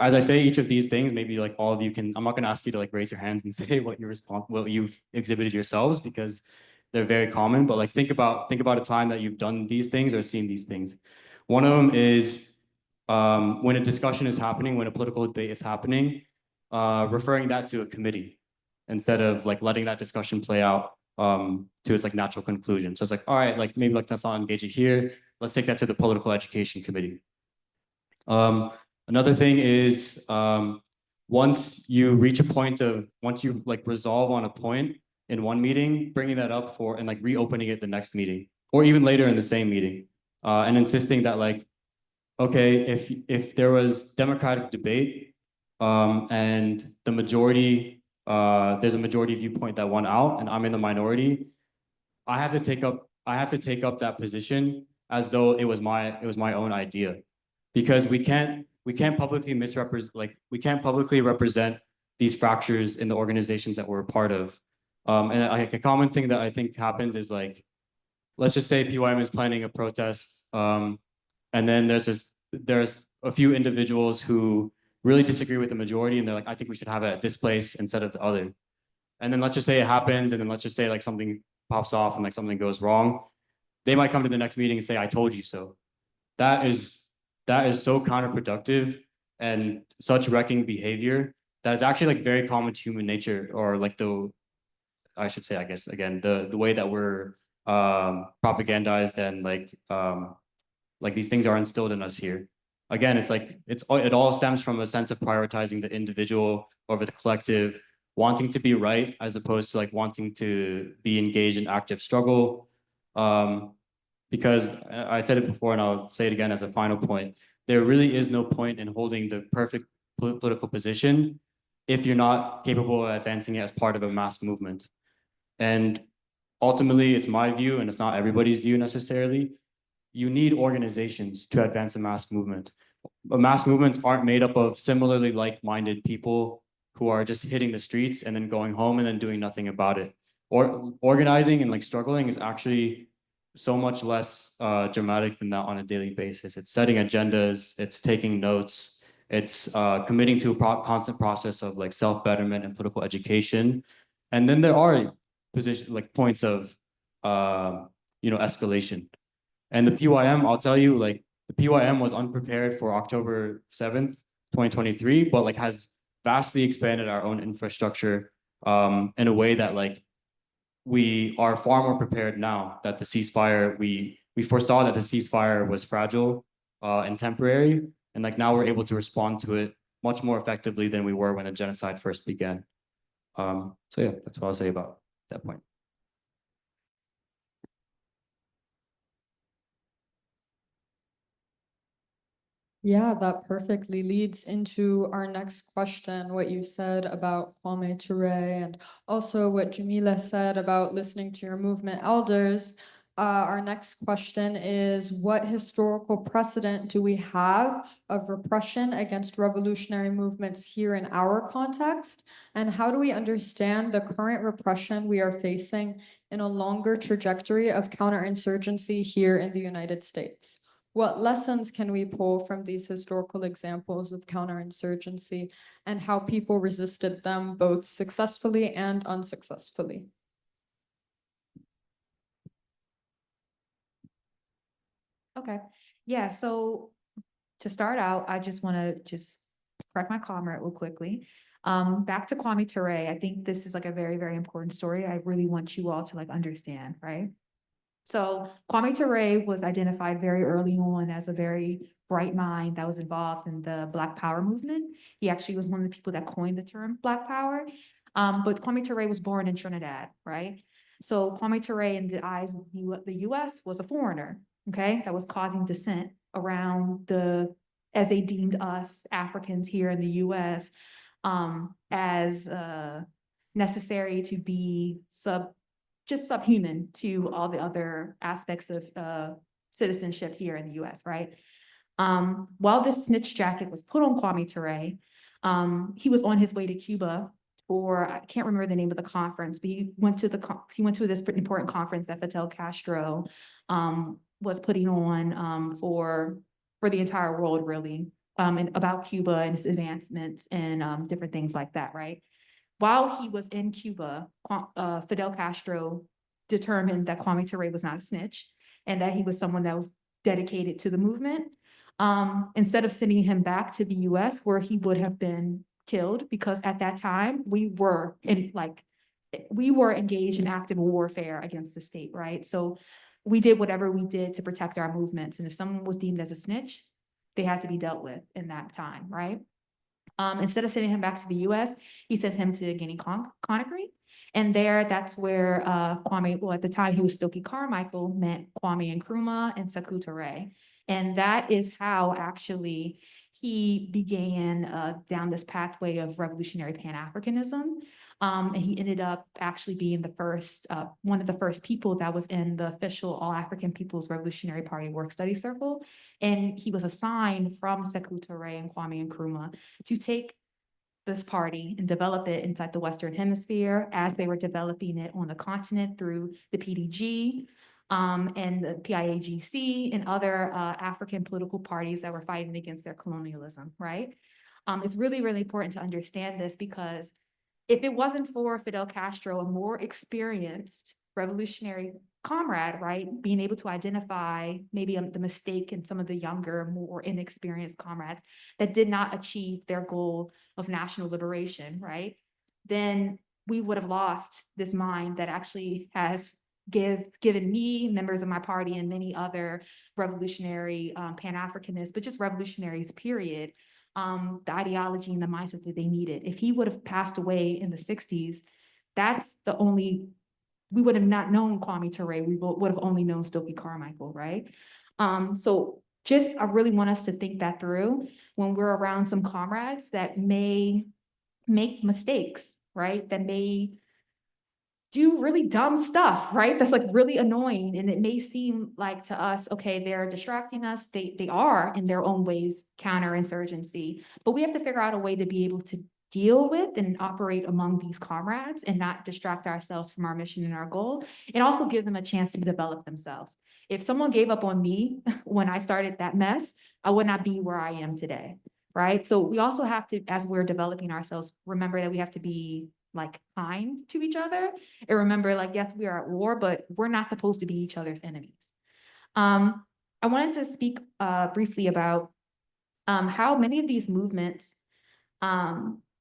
as I say each of these things, maybe like all of you can, I'm not gonna ask you to like raise your hands and say what you've exhibited yourselves, because they're very common, but like think about a time that you've done these things or seen these things. One of them is when a discussion is happening, when a political debate is happening, referring that to a committee instead of like letting that discussion play out to its like natural conclusion. So it's like, all right, like maybe like let's not engage it here. Let's take that to the political education committee. Another thing is once you reach a point of, once you like resolve on a point in one meeting, bringing that up for and like reopening it the next meeting or even later in the same meeting, and insisting that like, okay, if there was democratic debate and the majority, there's a majority viewpoint that won out and I'm in the minority, I have to take up that position as though it was my own idea, because we can't publicly we can't publicly represent these fractures in the organizations that we're a part of. And like a common thing that I think happens is like, let's just say PYM is planning a protest, and then there's a few individuals who really disagree with the majority, and they're like, I think we should have it at this place instead of the other. And then let's just say it happens, and then let's just say like something pops off and like something goes wrong. They might come to the next meeting and say, I told you so. That is so counterproductive and such wrecking behavior that is actually like very common to human nature, or like I should say, I guess, again, the way that we're propagandized and like these things are instilled in us here. Again, it's like it all stems from a sense of prioritizing the individual over the collective, wanting to be right as opposed to like wanting to be engaged in active struggle. Because I said it before and I'll say it again as a final point, there really is no point in holding the perfect political position if you're not capable of advancing it as part of a mass movement. And ultimately, it's my view, and it's not everybody's view necessarily, you need organizations to advance a mass movement. But mass movements aren't made up of similarly like-minded people who are just hitting the streets and then going home and then doing nothing about it. Or organizing and like struggling is actually so much less dramatic than that on a daily basis. It's setting agendas, it's taking notes, it's committing to a constant process of like self-betterment and political education. And then there are points of escalation. And the PYM, I'll tell you, like the PYM was unprepared for October 7th, 2023, but like has vastly expanded our own infrastructure in a way that like we are far more prepared now that the ceasefire, we foresaw that the ceasefire was fragile and temporary. And like now we're able to respond to it much more effectively than we were when the genocide first began. So yeah, that's what I'll say about that point. Yeah, that perfectly leads into our next question, what you said about Kwame Ture and also what Jamila said about listening to your movement elders. Our next question is, what historical precedent do we have of repression against revolutionary movements here in our context? And how do we understand the current repression we are facing in a longer trajectory of counterinsurgency here in the United States? What lessons can we pull from these historical examples of counterinsurgency and how people resisted them both successfully and unsuccessfully? Okay, yeah, so to start out, I just want to correct my comment real quickly. Back to Kwame Ture, I think this is like a very, very important story. I really want you all to like understand, right? So Kwame Ture was identified very early on as a very bright mind that was involved in the Black Power movement. He actually was one of the people that coined the term Black Power. But Kwame Ture was born in Trinidad, right? So Kwame Ture, in the eyes of the US, was a foreigner, okay, that was causing dissent around as they deemed us Africans here in the US as necessary to be subhuman to all the other aspects of citizenship here in the US, right? While this snitch jacket was put on Kwame Ture, he was on his way to Cuba, or I can't remember the name of the conference, but he went to this important conference that Fidel Castro was putting on for the entire world, really, and about Cuba and its advancements and different things like that, right? While he was in Cuba, Fidel Castro determined that Kwame Ture was not a snitch and that he was someone that was dedicated to the movement. Instead of sending him back to the US, where he would have been killed because at that time we were engaged in active warfare against the state, right? So we did whatever we did to protect our movements. And if someone was deemed as a snitch, they had to be dealt with in that time, right? Instead of sending him back to the US, he sent him to Guinea-Conakry. And that's where Kwame, well, at the time he was Stokely Carmichael, met Kwame Nkrumah and Sekou Touré. And that is how actually he began down this pathway of revolutionary Pan-Africanism. And he ended up actually being the first, one of the first people that was in the official All-African People's Revolutionary Party Work Study Circle. And he was assigned from Sekou Touré and Kwame Nkrumah to take this party and develop it inside the Western Hemisphere as they were developing it on the continent through the PDG and the PIAGC and other African political parties that were fighting against their colonialism, right? It's really, really important to understand this because if it wasn't for Fidel Castro, a more experienced revolutionary comrade, right, being able to identify maybe the mistake in some of the younger, more inexperienced comrades that did not achieve their goal of national liberation, right, then we would have lost this mind that actually has given me, members of my party, and many other revolutionary Pan-Africanists, but just revolutionaries, period, the ideology and the mindset that they needed. If he would have passed away in the 60s, we would have not known Kwame Touré. We would have only known Stokely Carmichael, right? So I really want us to think that through when we're around some comrades that may make mistakes, right? That may do really dumb stuff, right? That's like really annoying. And it may seem like to us, okay, they're distracting us. They are in their own ways counterinsurgency, but we have to figure out a way to be able to deal with and operate among these comrades and not distract ourselves from our mission and our goal, and also give them a chance to develop themselves. If someone gave up on me when I started that mess, I would not be where I am today, right? So we also have to, as we're developing ourselves, remember that we have to be like kind to each other and remember, like, yes, we are at war, but we're not supposed to be each other's enemies. I wanted to speak briefly about how many of these movements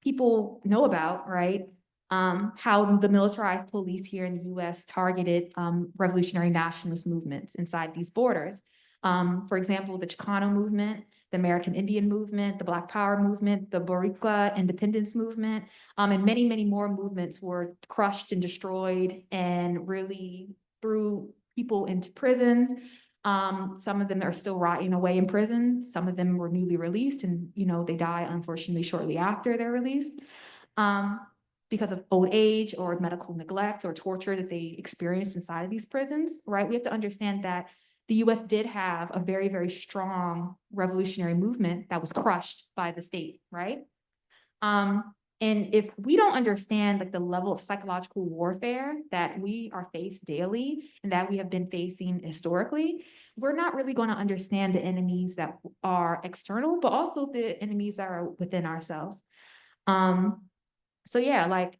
people know about, right? How the militarized police here in the US targeted revolutionary nationalist movements inside these borders. For example, the Chicano movement, the American Indian movement, the Black Power movement, the Boricua independence movement, and many, many more movements were crushed and destroyed and really threw people into prison. Some of them are still rotting away in prison. Some of them were newly released and, they die, unfortunately, shortly after they're released because of old age or medical neglect or torture that they experienced inside of these prisons, right? We have to understand that the US did have a very, very strong revolutionary movement that was crushed by the state, right? And if we don't understand like the level of psychological warfare that we are faced daily and that we have been facing historically, we're not really going to understand the enemies that are external, but also the enemies that are within ourselves. So yeah, like,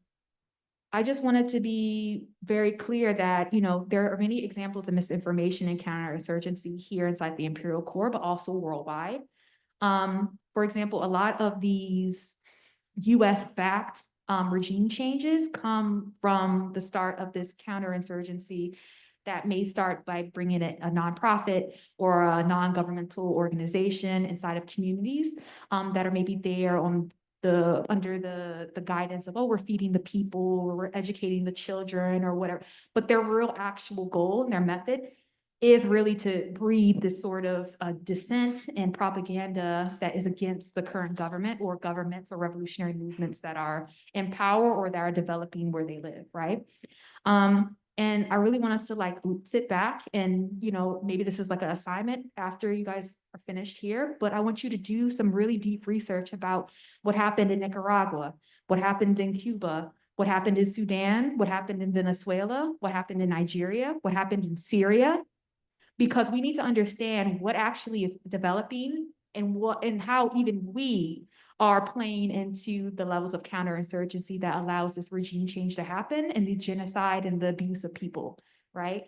I just wanted to be very clear that, there are many examples of misinformation and counterinsurgency here inside the Imperial Core, but also worldwide. For example, a lot of these US-backed regime changes come from the start of this counterinsurgency that may start by bringing in a nonprofit or a non-governmental organization inside of communities that are maybe there under the guidance of, oh, we're feeding the people, or we're educating the children or whatever. But their real actual goal and their method is really to breed this sort of dissent and propaganda that is against the current government or governments or revolutionary movements that are in power or that are developing where they live, right? And I really want us to like sit back and, maybe this is like an assignment after you guys are finished here, but I want you to do some really deep research about what happened in Nicaragua, what happened in Cuba, what happened in Sudan, what happened in Venezuela, what happened in Nigeria, what happened in Syria, because we need to understand what actually is developing and how even we are playing into the levels of counterinsurgency that allows this regime change to happen and the genocide and the abuse of people, right?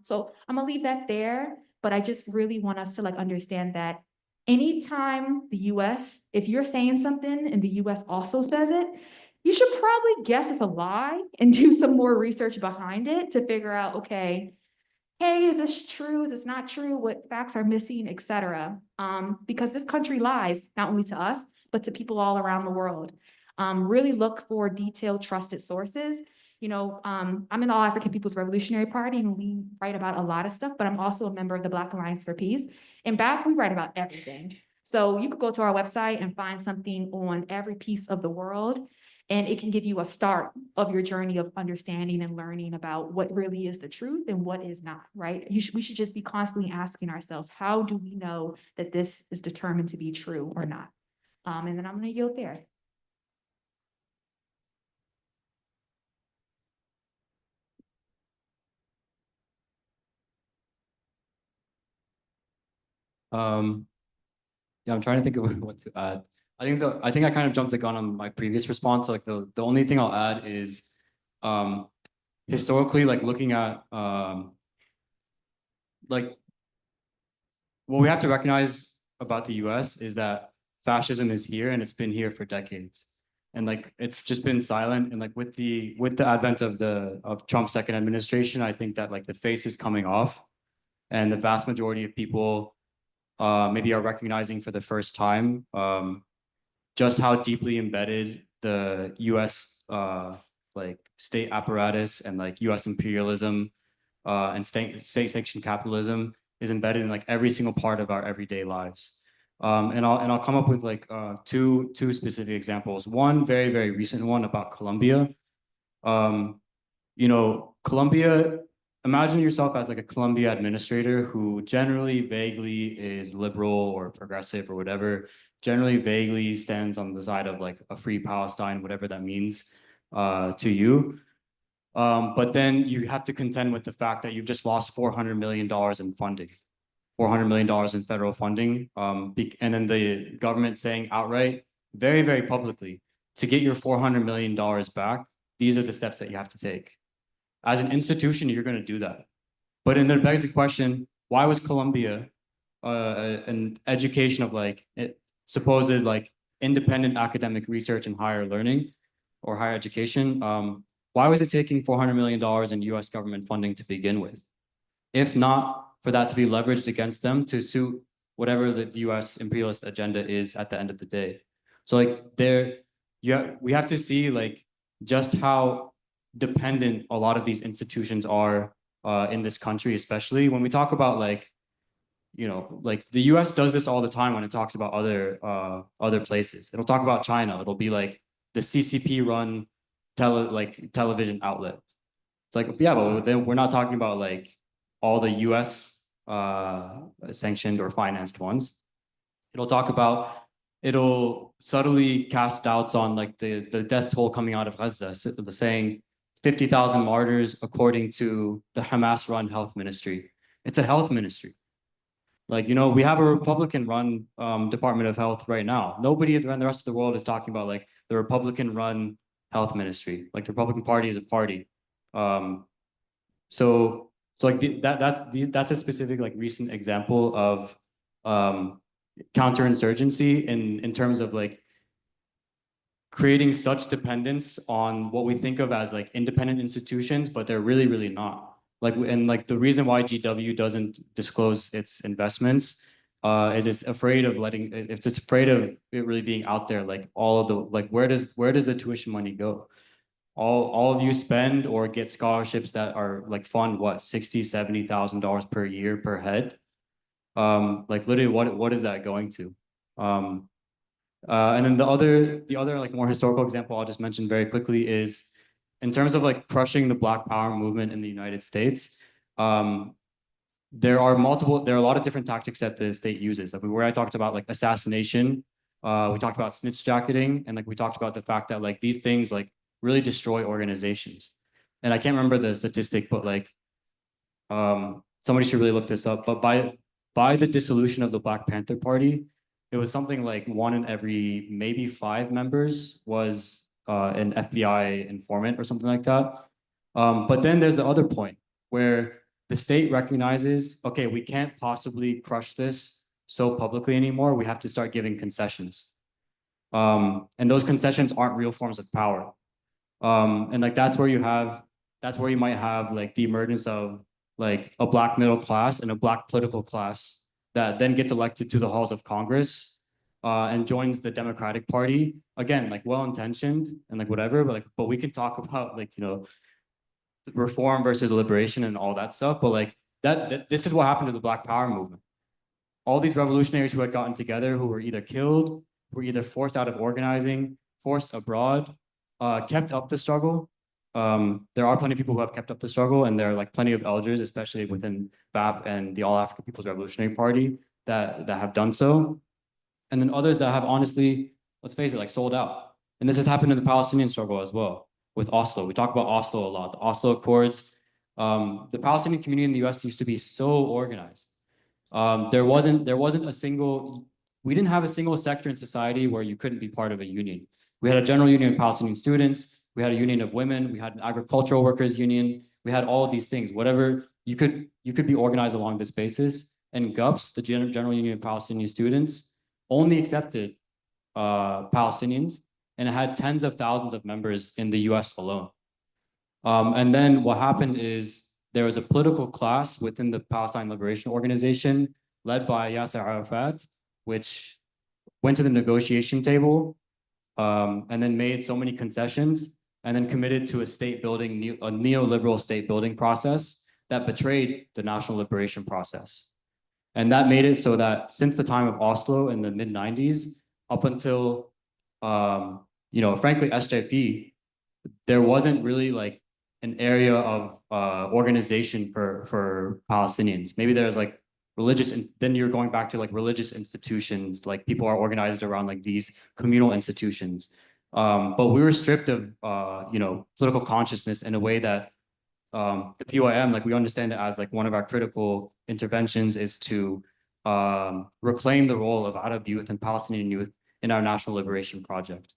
So I'm gonna leave that there, but I just really want us to like understand that anytime the US, if you're saying something and the US also says it, you should probably guess it's a lie and do some more research behind it to figure out, okay, hey, is this true? Is this not true? What facts are missing, et cetera? Because this country lies not only to us, but to people all around the world. Really look for detailed, trusted sources. You know, I'm in the All African People's Revolutionary Party, and we write about a lot of stuff, but I'm also a member of the Black Alliance for Peace. And BAP, we write about everything. So you could go to our website and find something on every piece of the world, and it can give you a start of your journey of understanding and learning about what really is the truth and what is not, right? We should just be constantly asking ourselves, how do we know that this is determined to be true or not? And then I'm gonna yield there. Yeah, I'm trying to think of what to add. I think I kind of jumped the gun on my previous response. Like the only thing I'll add is historically, like looking at like what we have to recognize about the US is that fascism is here and it's been here for decades. And like it's just been silent. And like with the advent of Trump's second administration, I think that like the face is coming off, and the vast majority of people maybe are recognizing for the first time just how deeply embedded the US like state apparatus and like US imperialism and state sanctioned capitalism is embedded in like every single part of our everyday lives. And I'll come up with like two specific examples. One very, very recent one about Colombia. You know, Colombia, imagine yourself as like a Colombia administrator who generally vaguely is liberal or progressive or whatever, generally vaguely stands on the side of like a free Palestine, whatever that means to you. But then you have to contend with the fact that you've just lost $400 million in funding, $400 million in federal funding. And then the government saying outright, very, very publicly, to get your $400 million back, these are the steps that you have to take. As an institution, you're going to do that. But then there begs the question, why was Colombia an education of like supposed like independent academic research and higher learning or higher education? Why was it taking $400 million in US government funding to begin with? If not for that to be leveraged against them to suit whatever the US imperialist agenda is at the end of the day. So like we have to see like just how dependent a lot of these institutions are in this country, especially when we talk about like, you know, like the US does this all the time when it talks about other places. It'll talk about China. It'll be like the CCP run television outlet. It's like, yeah, but then we're not talking about like all the US sanctioned or financed ones. It'll subtly cast doubts on like the death toll coming out of Gaza, saying 50,000 martyrs according to the Hamas-run health ministry. It's a health ministry. Like, you know, we have a Republican-run Department of Health right now. Nobody around the rest of the world is talking about like the Republican-run health ministry. Like the Republican Party is a party. So like that's a specific like recent example of counterinsurgency in terms of like creating such dependence on what we think of as like independent institutions, but they're really, really not. Like, and like the reason why GW doesn't disclose its investments is it's afraid of it's afraid of it really being out there. Like all of the, like, where does the tuition money go? All of you spend or get scholarships that are like fund what, $60,000, $70,000 per year per head. Like literally what is that going to? And then the other like more historical example I'll just mention very quickly is in terms of like crushing the Black Power movement in the United States. There are a lot of different tactics that the state uses. Like where I talked about like assassination, we talked about snitch jacketing, and like we talked about the fact that like these things like really destroy organizations. And I can't remember the statistic, but like somebody should really look this up. But by the dissolution of the Black Panther Party, it was something like 1 in every maybe 5 members was an FBI informant or something like that. But then there's the other point where the state recognizes, okay, we can't possibly crush this so publicly anymore, we have to start giving concessions. And those concessions aren't real forms of power. And like that's where you might have like the emergence of like a Black middle class and a Black political class that then gets elected to the halls of Congress and joins the Democratic Party. Again, like well-intentioned and like whatever, but we can talk about like, you know, reform versus liberation and all that stuff. But like this is what happened to the Black Power movement. All these revolutionaries who had gotten together, who were either killed, were either forced out of organizing, forced abroad, kept up the struggle. There are plenty of people who have kept up the struggle, and there are like plenty of elders, especially within BAP and the All African People's Revolutionary Party, that have done so. And then others that have honestly, let's face it, like sold out. And this has happened in the Palestinian struggle as well, with Oslo. We talk about Oslo a lot, the Oslo Accords. The Palestinian community in the US used to be so organized. There wasn't a single, we didn't have a single sector in society where you couldn't be part of a union. We had a general union of Palestinian students, we had a union of women, we had an agricultural workers union, we had all of these things, whatever, you could be organized along this basis. And GUPS, the General Union of Palestinian Students, only accepted Palestinians, and it had tens of thousands of members in the US alone. And then what happened is there was a political class within the Palestine Liberation Organization led by Yasser Arafat, which went to the negotiation table and then made so many concessions and then committed to a state building, a neoliberal state building process that betrayed the national liberation process. And that made it so that since the time of Oslo in the mid-90s, up until, you know, frankly, SJP, there wasn't really like an area of organization for Palestinians. Maybe there's like religious, and then you're going back to like religious institutions, like people are organized around like these communal institutions. But we were stripped of, you know, political consciousness in a way that the PYM, like we understand it as like one of our critical interventions is to reclaim the role of Arab youth and Palestinian youth in our national liberation project.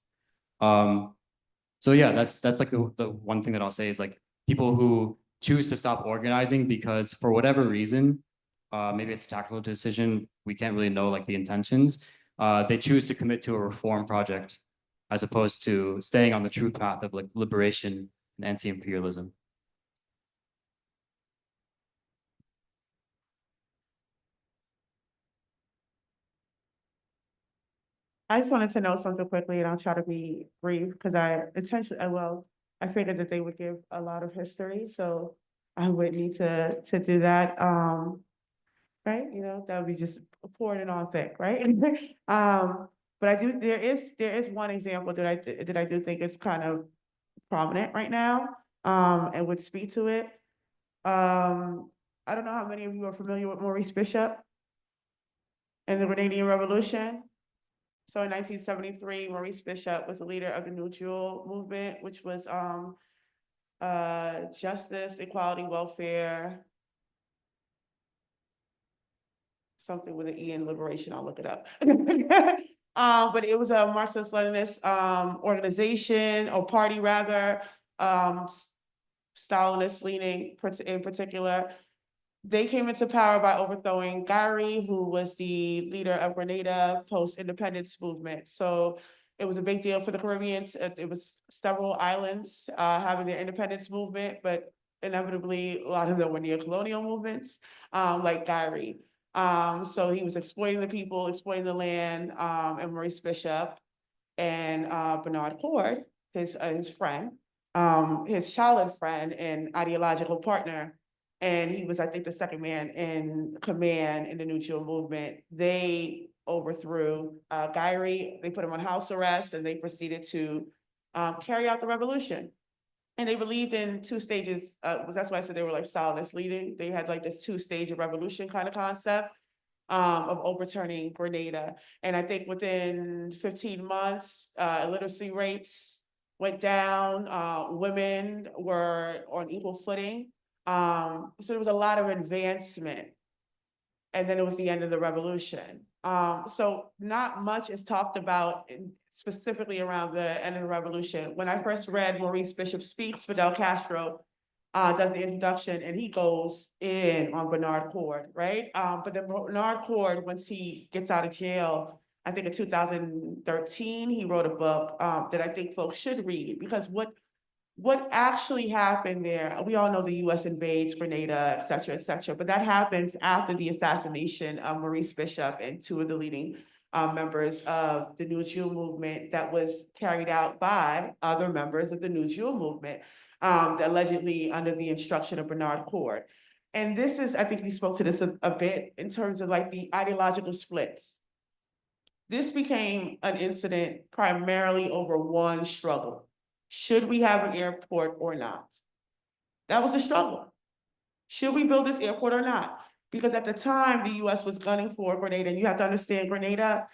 So yeah, that's like the one thing that I'll say is like people who choose to stop organizing because for whatever reason, maybe it's a tactical decision, we can't really know like the intentions, they choose to commit to a reform project as opposed to staying on the true path of like liberation and anti-imperialism. I just wanted to know something quickly, and I'll try to be brief because I figured that they would give a lot of history, so I would need to do that. Right, you know, that would be just pouring it on thick, right? But there is one example that I do think is kind of prominent right now, and would speak to it. I don't know how many of you are familiar with Maurice Bishop and the Grenadian Revolution. So in 1973, Maurice Bishop was the leader of the New Jewel movement, which was justice, equality, welfare, something with an E in liberation, I'll look it up. But it was a Marxist-Leninist organization, or party rather, Stalinist leaning in particular. They came into power by overthrowing Gary, who was the leader of Grenada post-independence movement. So it was a big deal for the Caribbeans. It was several islands having their independence movement, but inevitably a lot of them were neo-colonial movements, like Gary. So he was exploiting the people, exploiting the land, and Maurice Bishop and Bernard Cord, his friend, his childhood friend and ideological partner, and he was, I think, the second man in command in the New Jewel movement. They overthrew Gary, they put him on house arrest, and they proceeded to carry out the revolution. And they believed in two stages. That's why I said they were like Stalinist leading. They had like this two-stage revolution kind of concept of overturning Grenada. And I think within 15 months, illiteracy rates went down. Women were on equal footing. So there was a lot of advancement. And then it was the end of the revolution. So not much is talked about specifically around the end of the revolution. When I first read Maurice Bishop Speaks, Fidel Castro, does the introduction, and he goes in on Bernard Cord, right? But then Bernard Cord, once he gets out of jail, I think in 2013, he wrote a book that I think folks should read, because what actually happened there, we all know the US invades Grenada, et cetera, but that happens after the assassination of Maurice Bishop and two of the leading members of the New Jew movement that was carried out by other members of the New Jew movement, allegedly under the instruction of Bernard Cord. And this is, I think you spoke to this a bit in terms of like the ideological splits. This became an incident primarily over one struggle. Should we have an airport or not? That was the struggle. Should we build this airport or not? Because at the time, the US was gunning for Grenada, and you have to understand Grenada,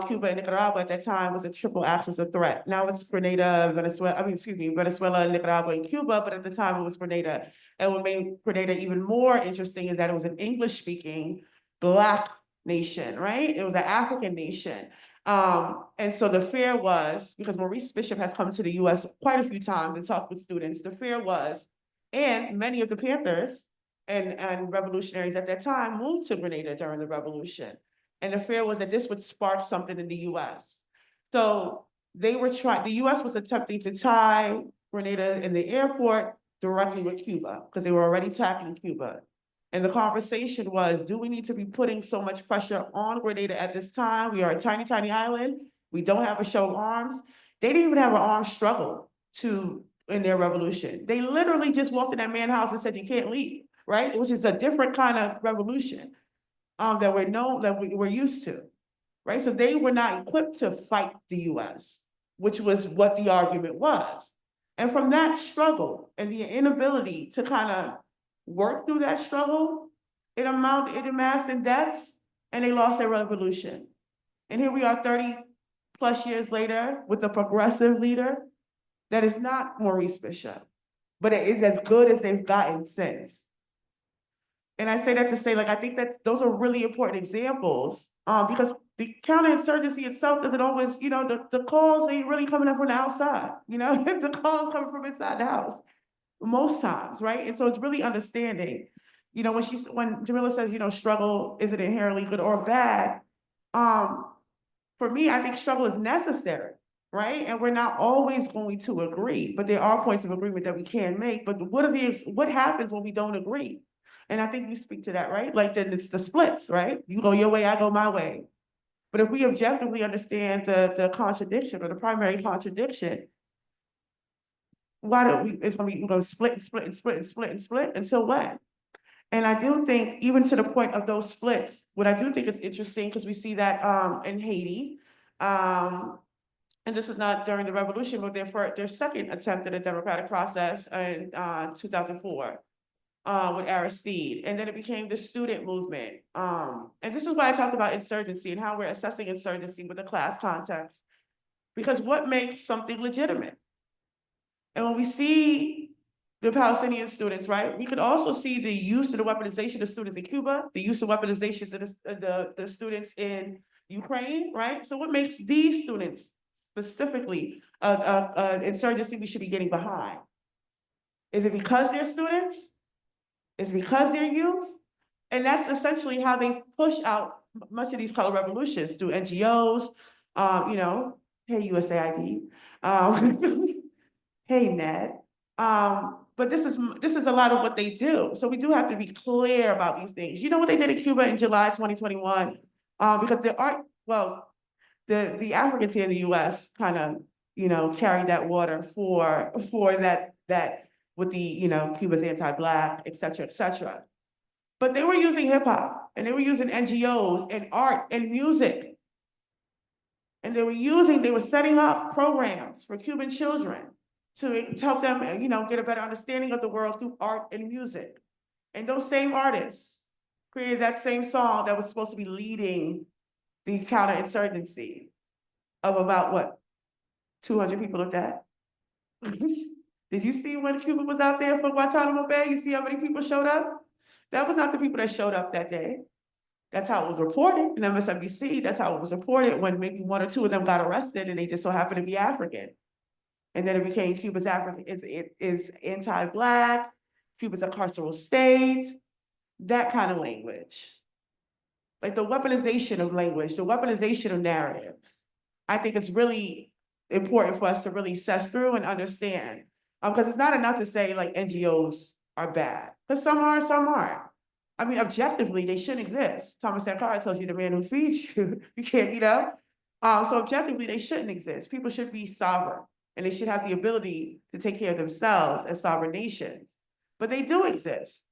Cuba, and Nicaragua at that time was a triple axis of threat. Now it's Grenada, Venezuela, Venezuela, Nicaragua, and Cuba, but at the time it was Grenada. And what made Grenada even more interesting is that it was an English-speaking Black nation, right? It was an African nation. And so the fear was, because Maurice Bishop has come to the US quite a few times and talked with students, the fear was, and many of the Panthers and revolutionaries at that time moved to Grenada during the revolution. And the fear was that this would spark something in the US. So the US was attempting to tie Grenada in the airport directly with Cuba, because they were already tackling Cuba. And the conversation was, do we need to be putting so much pressure on Grenada at this time? We are a tiny, tiny island. We don't have a show of arms. They didn't even have an armed struggle in their revolution. They literally just walked in that man's house and said, you can't leave, right? Which is a different kind of revolution that we're used to, right? So they were not equipped to fight the US, which was what the argument was. And from that struggle and the inability to kind of work through that struggle, it amassed in deaths, and they lost their revolution. And here we are 30 plus years later with a progressive leader that is not Maurice Bishop, but it is as good as they've gotten since. And I say that to say, like, I think that those are really important examples, because the counterinsurgency itself doesn't always, the calls ain't really coming up from the outside, the calls coming from inside the house. Most times, right? And so it's really understanding, when Jamila says, struggle isn't inherently good or bad. For me, I think struggle is necessary, right? And we're not always going to agree, but there are points of agreement that we can make. But what happens when we don't agree? And I think you speak to that, right? Like then it's the splits, right? You go your way, I go my way. But if we objectively understand the contradiction or the primary contradiction, why don't we're gonna split and split and split and split and split until when? And I do think, even to the point of those splits, what I do think is interesting, because we see that in Haiti, and this is not during the revolution, but their second attempt at a democratic process in 2004 with Aristide, and then it became the student movement. And this is why I talked about insurgency and how we're assessing insurgency with a class context, because what makes something legitimate? And when we see the Palestinian students, right, we could also see the use of the weaponization of students in Cuba, the use of weaponization of the students in Ukraine, right? So what makes these students specifically insurgency we should be getting behind? Is it because they're students? Is it because they're youth? And that's essentially how they push out much of these color revolutions, through NGOs, hey USAID, hey Ned. But this is a lot of what they do. So we do have to be clear about these things. You know what they did in Cuba in July 2021? Because the Africans here in the US kind of, carried that water for that with the, Cuba's anti-Black, et cetera, et cetera. But they were using hip hop, and they were using NGOs and art and music. And they were setting up programs for Cuban children to help them, get a better understanding of the world through art and music. And those same artists created that same song that was supposed to be leading the counterinsurgency of about what, 200 people of that? Did you see when Cuba was out there for Guantanamo Bay? You see how many people showed up? That was not the people that showed up that day. That's how it was reported in MSNBC. That's how it was reported when maybe one or two of them got arrested and they just so happened to be African. And then it became Cuba's African is anti-Black, Cuba's a carceral state, that kind of language. Like the weaponization of language, the weaponization of narratives. I think it's really important for us to really assess through and understand. Because it's not enough to say like NGOs are bad, because some are, some aren't. I mean, objectively, they shouldn't exist. Thomas Sankara tells you the man who feeds you, you can't, you know? So objectively, they shouldn't exist. People should be sovereign, and they should have the ability to take care of themselves as sovereign nations. But they do exist.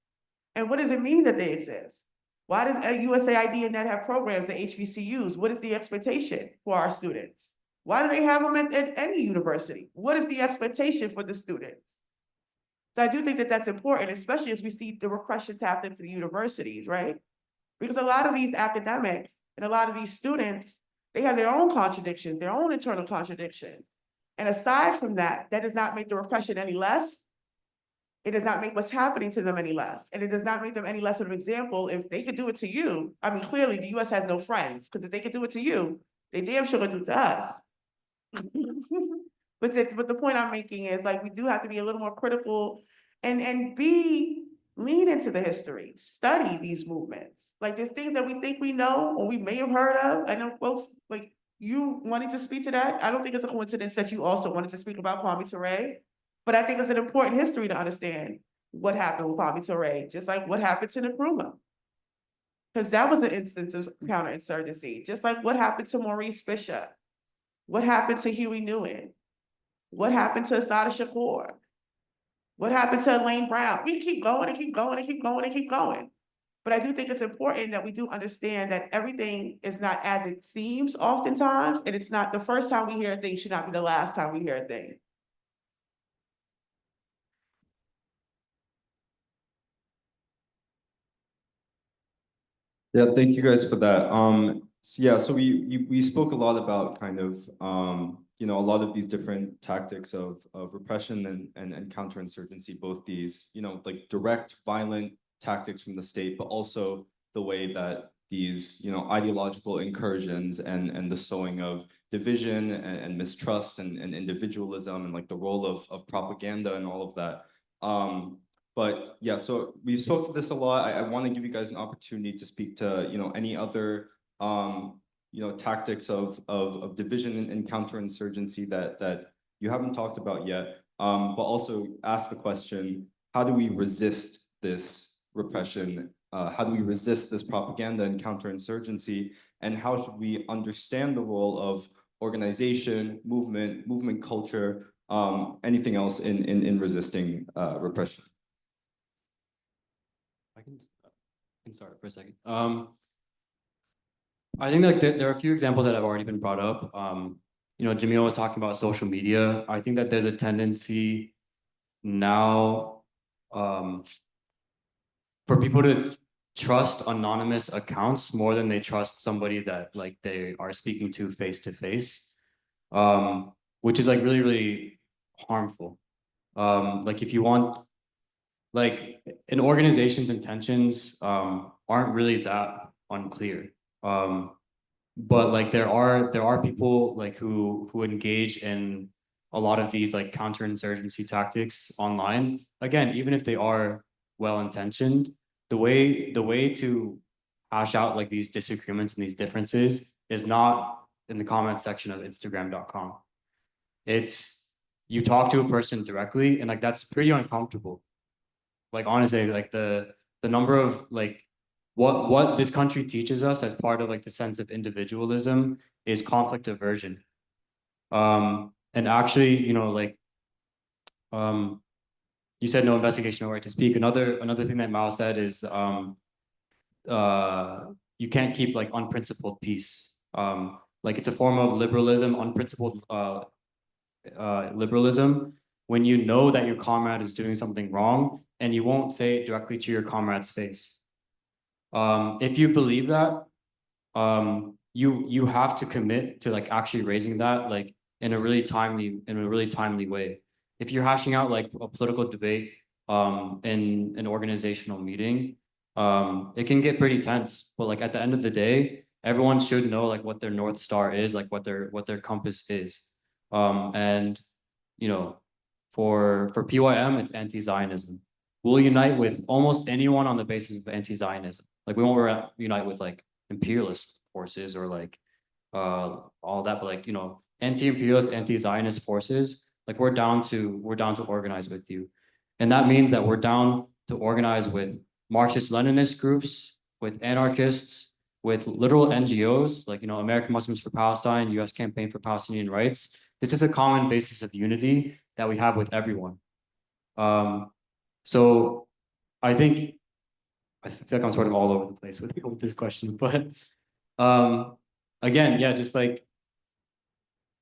And what does it mean that they exist? Why does USAID and NET have programs at HBCUs? What is the expectation for our students? Why do they have them at any university? What is the expectation for the students? So I do think that that's important, especially as we see the repression tapped into the universities, right? Because a lot of these academics and a lot of these students, they have their own contradictions, their own internal contradictions. And aside from that, that does not make the repression any less. It does not make what's happening to them any less. And it does not make them any less of an example. If they could do it to you, I mean, clearly the US has no friends, because if they could do it to you, they damn sure could do it to us. But the point I'm making is like, we do have to be a little more critical and lean into the history, study these movements. Like there's things that we think we know or we may have heard of. I know folks like you wanting to speak to that. I don't think it's a coincidence that you also wanted to speak about Kwame Ture. But I think it's an important history to understand what happened with Kwame Ture, just like what happened to Nkrumah. Because that was an instance of counterinsurgency, just like what happened to Maurice Bishop, what happened to Huey Newton, what happened to Assata Shakur, what happened to Elaine Brown. We keep going and keep going and keep going and keep going. But I do think it's important that we do understand that everything is not as it seems oftentimes, and it's not the first time we hear a thing should not be the last time we hear a thing. Yeah, thank you guys for that. So we spoke a lot about kind of you know, a lot of these different tactics of repression and counterinsurgency, both these, you know, like direct violent tactics from the state, but also the way that these, you know, ideological incursions and the sowing of division and mistrust and individualism and like the role of propaganda and all of that. But yeah, so we spoke to this a lot. I want to give you guys an opportunity to speak to, you know, any other, you know, tactics of division and counterinsurgency that you haven't talked about yet. But also ask the question, how do we resist this repression? How do we resist this propaganda and counterinsurgency? And how should we understand the role of organization, movement culture, anything else in resisting repression? I can start for a second. I think like there are a few examples that have already been brought up. You know, Jamil was talking about social media. I think that there's a tendency now for people to trust anonymous accounts more than they trust somebody that like they are speaking to face, which is like really, really harmful. Like if you want, like an organization's intentions aren't really that unclear. But like there are people like who engage in a lot of these like counterinsurgency tactics online. Again, even if they are well-intentioned, the way to hash out like these disagreements and these differences is not in the comment section of Instagram.com. It's you talk to a person directly, and like that's pretty uncomfortable. Like honestly, like the number of like what this country teaches us as part of like the sense of individualism is conflict aversion. And actually, you know, like you said no investigation, no right to speak. Another thing that Mao said is you can't keep like unprincipled peace. Like it's a form of liberalism, unprincipled liberalism, when you know that your comrade is doing something wrong and you won't say it directly to your comrade's face. If you believe that, you have to commit to like actually raising that like in a really timely way. If you're hashing out like a political debate in an organizational meeting, it can get pretty tense. But like at the end of the day, everyone should know like what their North Star is, like what their compass is. And you know, for PYM, it's anti-Zionism. we'll unite with almost anyone on the basis of anti-Zionism. Like we won't unite with like imperialist forces or like all that, but like, you know, anti-imperialist, anti-Zionist forces, like we're down to organize with you. And that means that we're down to organize with Marxist-Leninist groups, with anarchists, with literal NGOs, like, you know, American Muslims for Palestine, US Campaign for Palestinian Rights. This is a common basis of unity that we have with everyone. So I think, I feel like I'm sort of all over the place with this question, but again, yeah, just like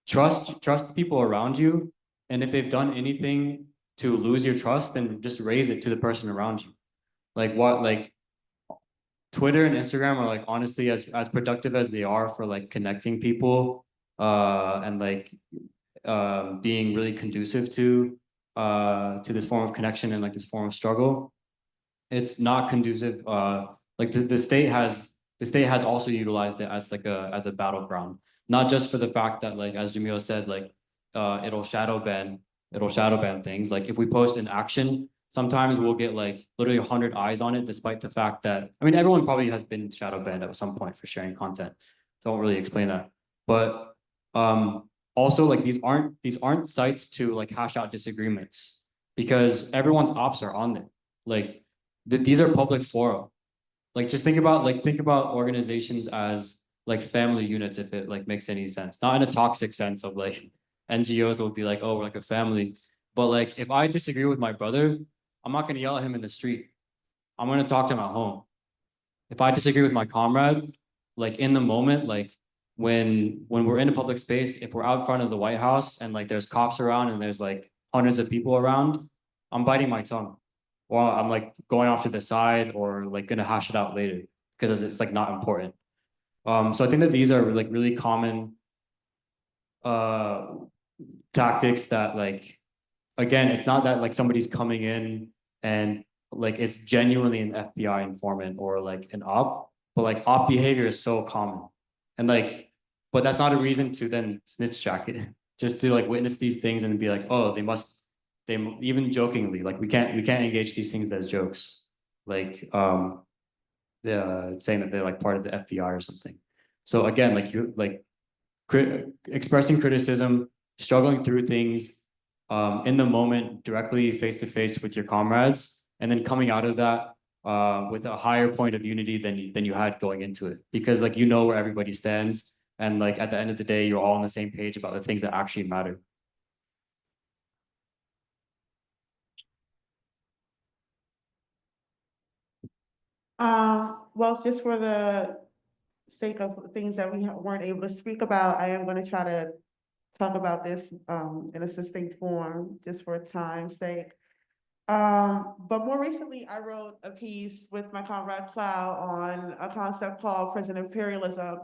trust the people around you. And if they've done anything to lose your trust, then just raise it to the person around you. Like what, like Twitter and Instagram are like honestly as productive as they are for like connecting people and like being really conducive to this form of connection and like this form of struggle. It's not conducive. Like the state has also utilized it as like a battleground, not just for the fact that like as Jamila said, like it'll shadow ban things. Like if we post an action, sometimes we'll get like literally 100 eyes on it, despite the fact that, I mean, everyone probably has been shadow banned at some point for sharing content. So I won't really explain that. But also like these aren't sites to like hash out disagreements, because everyone's ops are on there. Like these are public fora. Like just think about organizations as like family units, if it like makes any sense. Not in a toxic sense of like NGOs will be like, oh, we're like a family. But like if I disagree with my brother, I'm not gonna yell at him in the street. I'm gonna talk to him at home. If I disagree with my comrade, like in the moment, like when we're in a public space, if we're out front of the White House and like there's cops around and there's like hundreds of people around, I'm biting my tongue. Or I'm like going off to the side or like gonna hash it out later because it's like not important. So I think that these are like really common tactics that like, again, it's not that like somebody's coming in and like it's genuinely an FBI informant or like an op, but like op behavior is so common. And like, but that's not a reason to then snitch jacket, just to like witness these things and be like, oh, they even jokingly, like we can't engage these things as jokes. Like saying that they're like part of the FBI or something. So again, like you like expressing criticism, struggling through things in the moment, directly face to face with your comrades, and then coming out of that with a higher point of unity than you had going into it, because like you know where everybody stands, and like at the end of the day, you're all on the same page about the things that actually matter. Well, just for the sake of things that we weren't able to speak about, I am going to try to talk about this in a succinct form, just for time's sake. But more recently, I wrote a piece with my comrade Plow on a concept called prison imperialism.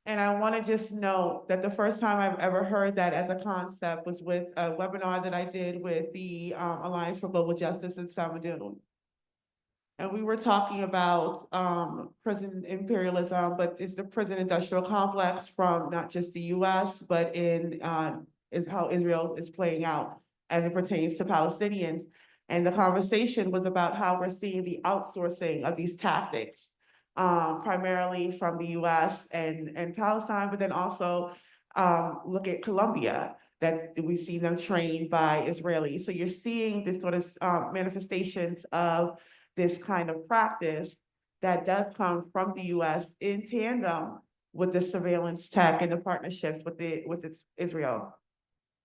And I want to just note that the first time I've ever heard that as a concept was with a webinar that I did with the Alliance for Global Justice in Samadoun. And we were talking about prison imperialism, but it's the prison industrial complex from not just the US, but in is how Israel is playing out as it pertains to Palestinians. And the conversation was about how we're seeing the outsourcing of these tactics, primarily from the US and Palestine, but then also look at Colombia, that we see them trained by Israelis. So you're seeing this sort of manifestations of this kind of practice that does come from the US in tandem with the surveillance tech and the partnerships with Israel.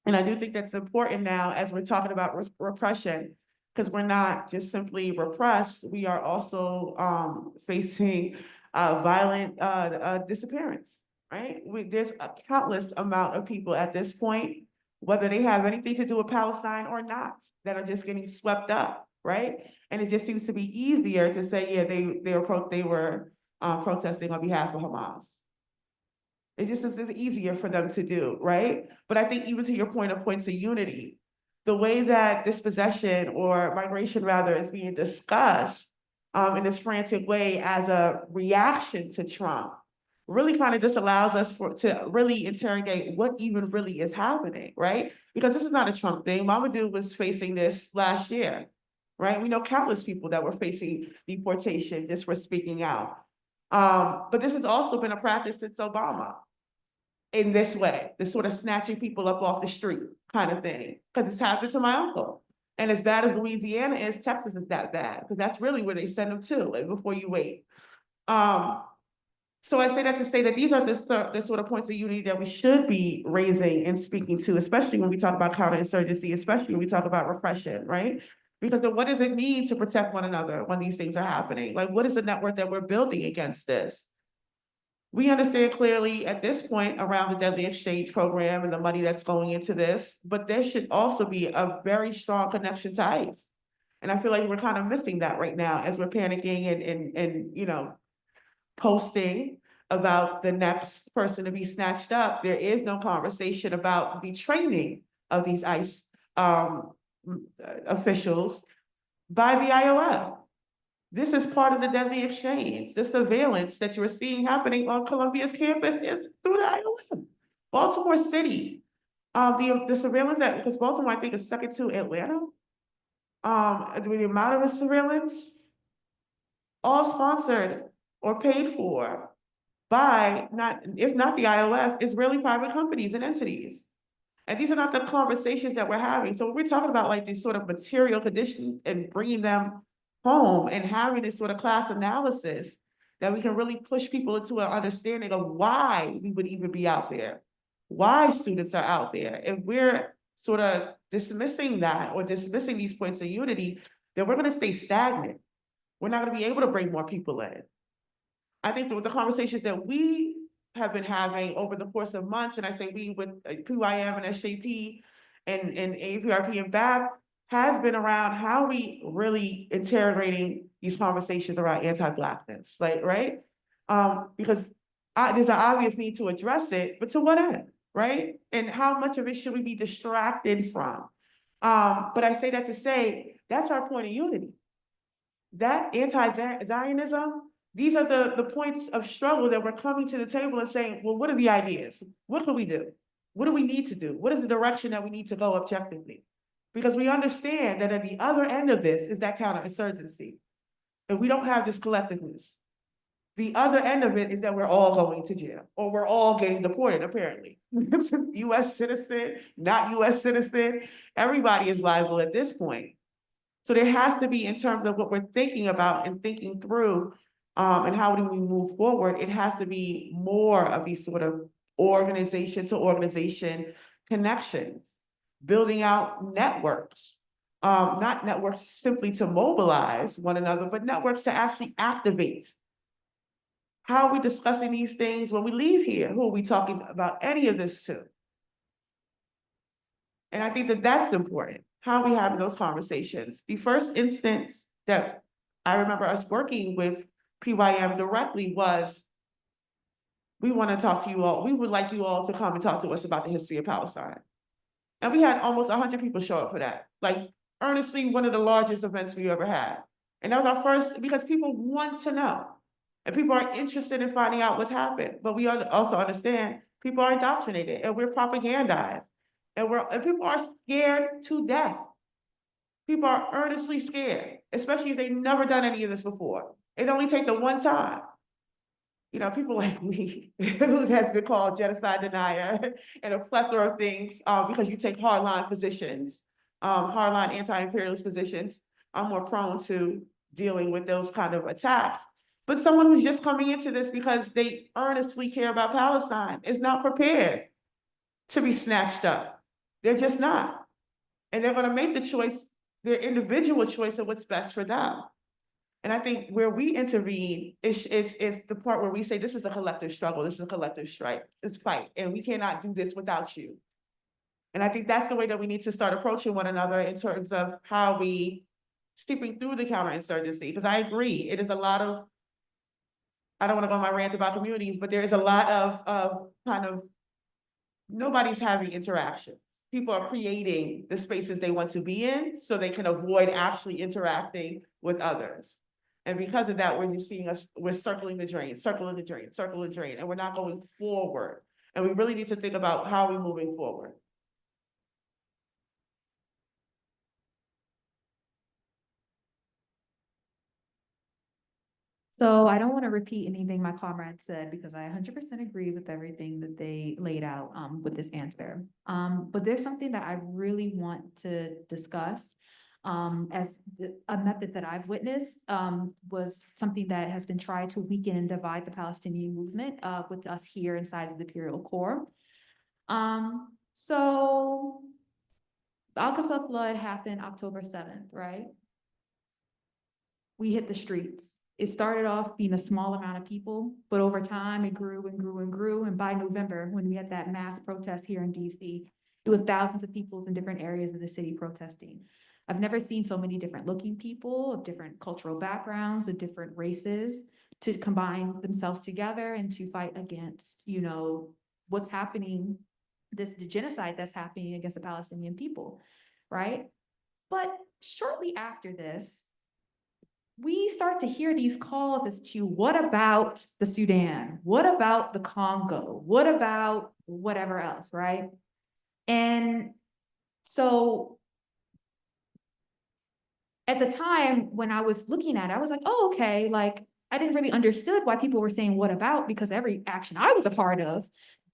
And I do think that's important now as we're talking about repression, because we're not just simply repressed, we are also facing violent disappearance, right? There's a countless amount of people at this point, whether they have anything to do with Palestine or not, that are just getting swept up, right? And it just seems to be easier to say, yeah, they were protesting on behalf of Hamas. It just is easier for them to do, right? But I think even to your point of points of unity, the way that dispossession or migration rather is being discussed in this frantic way as a reaction to Trump really kind of just allows us to really interrogate what even really is happening, right? Because this is not a Trump thing. Mamadou was facing this last year. right? We know countless people that were facing deportation just for speaking out. But this has also been a practice since Obama in this way, this sort of snatching people up off the street kind of thing, because it's happened to my uncle. And as bad as Louisiana is, Texas is that bad, because that's really where they send them to, like, before you wait. So I say that to say that these are the sort of points of unity that we should be raising and speaking to, especially when we talk about counterinsurgency, especially when we talk about repression, right? Because then what does it mean to protect one another when these things are happening? Like, what is the network that we're building against this? We understand clearly at this point around the deadly exchange program and the money that's going into this, but there should also be a very strong connection to ICE. And I feel like we're kind of missing that right now as we're panicking and you know, posting about the next person to be snatched up. There is no conversation about the training of these ICE officials by the IOF. This is part of the deadly exchange. The surveillance that you're seeing happening on Columbia's campus is through the IOF. Baltimore City, the surveillance that, because Baltimore, I think, is second to Atlanta. The amount of surveillance, all sponsored or paid for by if not the IOF, Israeli private companies and entities. And these are not the conversations that we're having. So when we're talking about like these sort of material conditions and bringing them home and having this sort of class analysis, that we can really push people into an understanding of why we would even be out there, why students are out there. If we're sort of dismissing that or dismissing these points of unity, then we're going to stay stagnant. We're not going to be able to bring more people in. I think that with the conversations that we have been having over the course of months, and I say we with PYM and SJP and APRP and BAP, has been around how we really interrogating these conversations around anti-Blackness, like, right? Because there's an obvious need to address it, but to what end, right? And how much of it should we be distracted from? But I say that to say, that's our point of unity. That anti-Zionism, these are the points of struggle that we're coming to the table and saying, well, what are the ideas? What can we do? What do we need to do? What is the direction that we need to go objectively? Because we understand that at the other end of this is that counterinsurgency. And we don't have this collectiveness. The other end of it is that we're all going to jail, or we're all getting deported, apparently. US citizen, not US citizen, everybody is liable at this point. So there has to be, in terms of what we're thinking about and thinking through, and how do we move forward, it has to be more of these sort of organization to organization connections, building out networks, not networks simply to mobilize one another, but networks to actually activate. How are we discussing these things when we leave here? Who are we talking about any of this to? And I think that that's important. How are we having those conversations? The first instance that I remember us working with PYM directly was, we want to talk to you all. We would like you all to come and talk to us about the history of Palestine. And we had almost 100 people show up for that. Like, earnestly, one of the largest events we ever had. And that was our first, because people want to know. And people are interested in finding out what's happened. But we also understand people are indoctrinated and we're propagandized. And people are scared to death. People are earnestly scared, especially if they've never done any of this before. It only takes the one time. You know, people like me, who has been called genocide denier and a plethora of things, because you take hardline positions, hardline anti-imperialist positions, are more prone to dealing with those kind of attacks. But someone who's just coming into this because they earnestly care about Palestine is not prepared to be snatched up. They're just not. And they're going to make the choice, their individual choice of what's best for them. And I think where we intervene is the part where we say, this is a collective struggle, this is a collective strike, this fight, and we cannot do this without you. And I think that's the way that we need to start approaching one another in terms of how we stepping through the counterinsurgency. Because I agree, it is a lot of, I don't want to go on my rant about communities, but there is a lot of kind of, nobody's having interactions. People are creating the spaces they want to be in so they can avoid actually interacting with others. And because of that, we're just seeing we're circling the drain, circling the drain, circling the drain, and we're not going forward. And we really need to think about how we're moving forward. So I don't want to repeat anything my comrade said because I 100% agree with everything that they laid out with this answer. But there's something that I really want to discuss a method that I've witnessed was something that has been tried to weaken and divide the Palestinian movement with us here inside of the Imperial Core. So the Al-Aqsa flood happened October 7th, right? We hit the streets. It started off being a small amount of people, but over time it grew and grew and grew. And by November, when we had that mass protest here in DC, it was thousands of people in different areas of the city protesting. I've never seen so many different looking people of different cultural backgrounds, of different races, to combine themselves together and to fight against, you know, what's happening, the genocide that's happening against the Palestinian people, right? But shortly after this, we start to hear these calls as to what about the Sudan? What about the Congo? What about whatever else, right? And so at the time when I was looking at it, I was like, oh, okay, like I didn't really understood why people were saying what about, because every action I was a part of,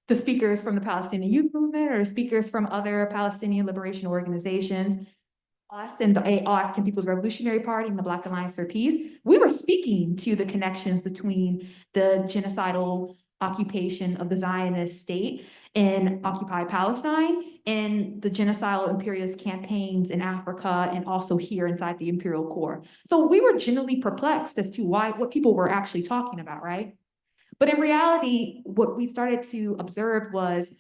the speakers from the Palestinian Youth Movement or speakers from other Palestinian liberation organizations, us and the All African People's Revolutionary Party and the Black Alliance for Peace, we were speaking to the connections between the genocidal occupation of the Zionist state in occupied Palestine and the genocidal imperialist campaigns in Africa and also here inside the imperial core. So we were genuinely perplexed as to what people were actually talking about, right? But in reality, what we started to observe was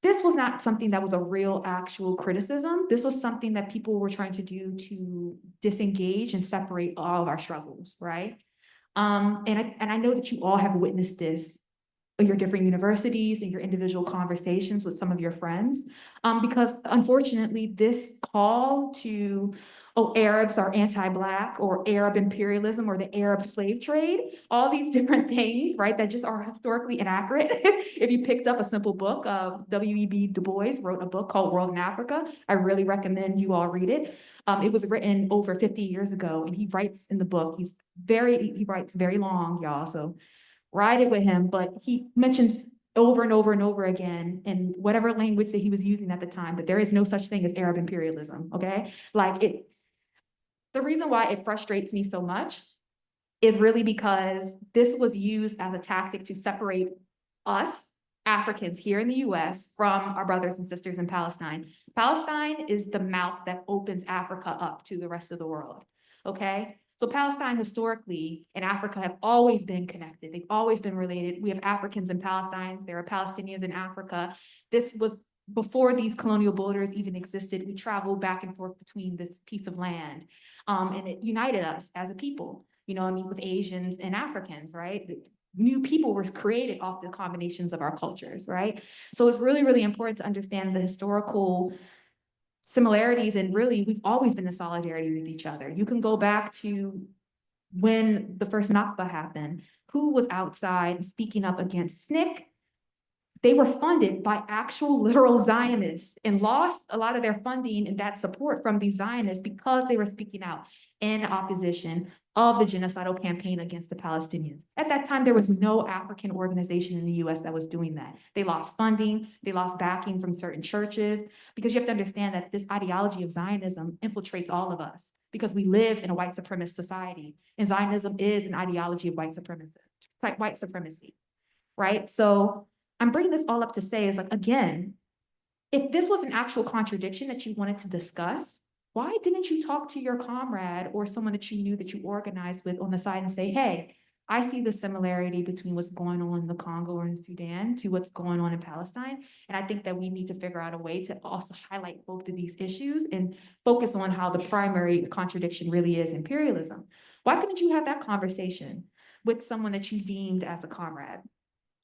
this was not something that was a real actual criticism. This was something that people were trying to do to disengage and separate all of our struggles, right? And I know that you all have witnessed this at your different universities and your individual conversations with some of your friends, because unfortunately this call to, oh, Arabs are anti-Black or Arab imperialism or the Arab slave trade, all these different things, right, that just are historically inaccurate. If you picked up a simple book, W.E.B. Du Bois wrote a book called World in Africa. I really recommend you all read it. It was written over 50 years ago, and he writes in the book, he writes very long, y'all, so ride it with him, but he mentions over and over and over again in whatever language that he was using at the time that there is no such thing as Arab imperialism, okay? Like the reason why it frustrates me so much is really because this was used as a tactic to separate us, Africans here in the US, from our brothers and sisters in Palestine. Palestine is the mouth that opens Africa up to the rest of the world, okay? So Palestine historically and Africa have always been connected. They've always been related. We have Africans in Palestine. There are Palestinians in Africa. This was before these colonial borders even existed. We traveled back and forth between this piece of land, and it united us as a people. You know, I mean, with Asians and Africans, right? New people were created off the combinations of our cultures, right? So it's really, really important to understand the historical similarities, and really we've always been in solidarity with each other. You can go back to when the first Nakba happened. Who was outside speaking up against SNCC? They were funded by actual literal Zionists and lost a lot of their funding and that support from these Zionists because they were speaking out in opposition of the genocidal campaign against the Palestinians. At that time, there was no African organization in the US that was doing that. They lost funding, they lost backing from certain churches, because you have to understand that this ideology of Zionism infiltrates all of us because we live in a white supremacist society, and Zionism is an ideology of white supremacy, right? So I'm bringing this all up to say is, like, again, if this was an actual contradiction that you wanted to discuss, why didn't you talk to your comrade or someone that you knew that you organized with on the side and say, hey, I see the similarity between what's going on in the Congo or in Sudan to what's going on in Palestine. And I think that we need to figure out a way to also highlight both of these issues and focus on how the primary contradiction really is imperialism. Why couldn't you have that conversation with someone that you deemed as a comrade?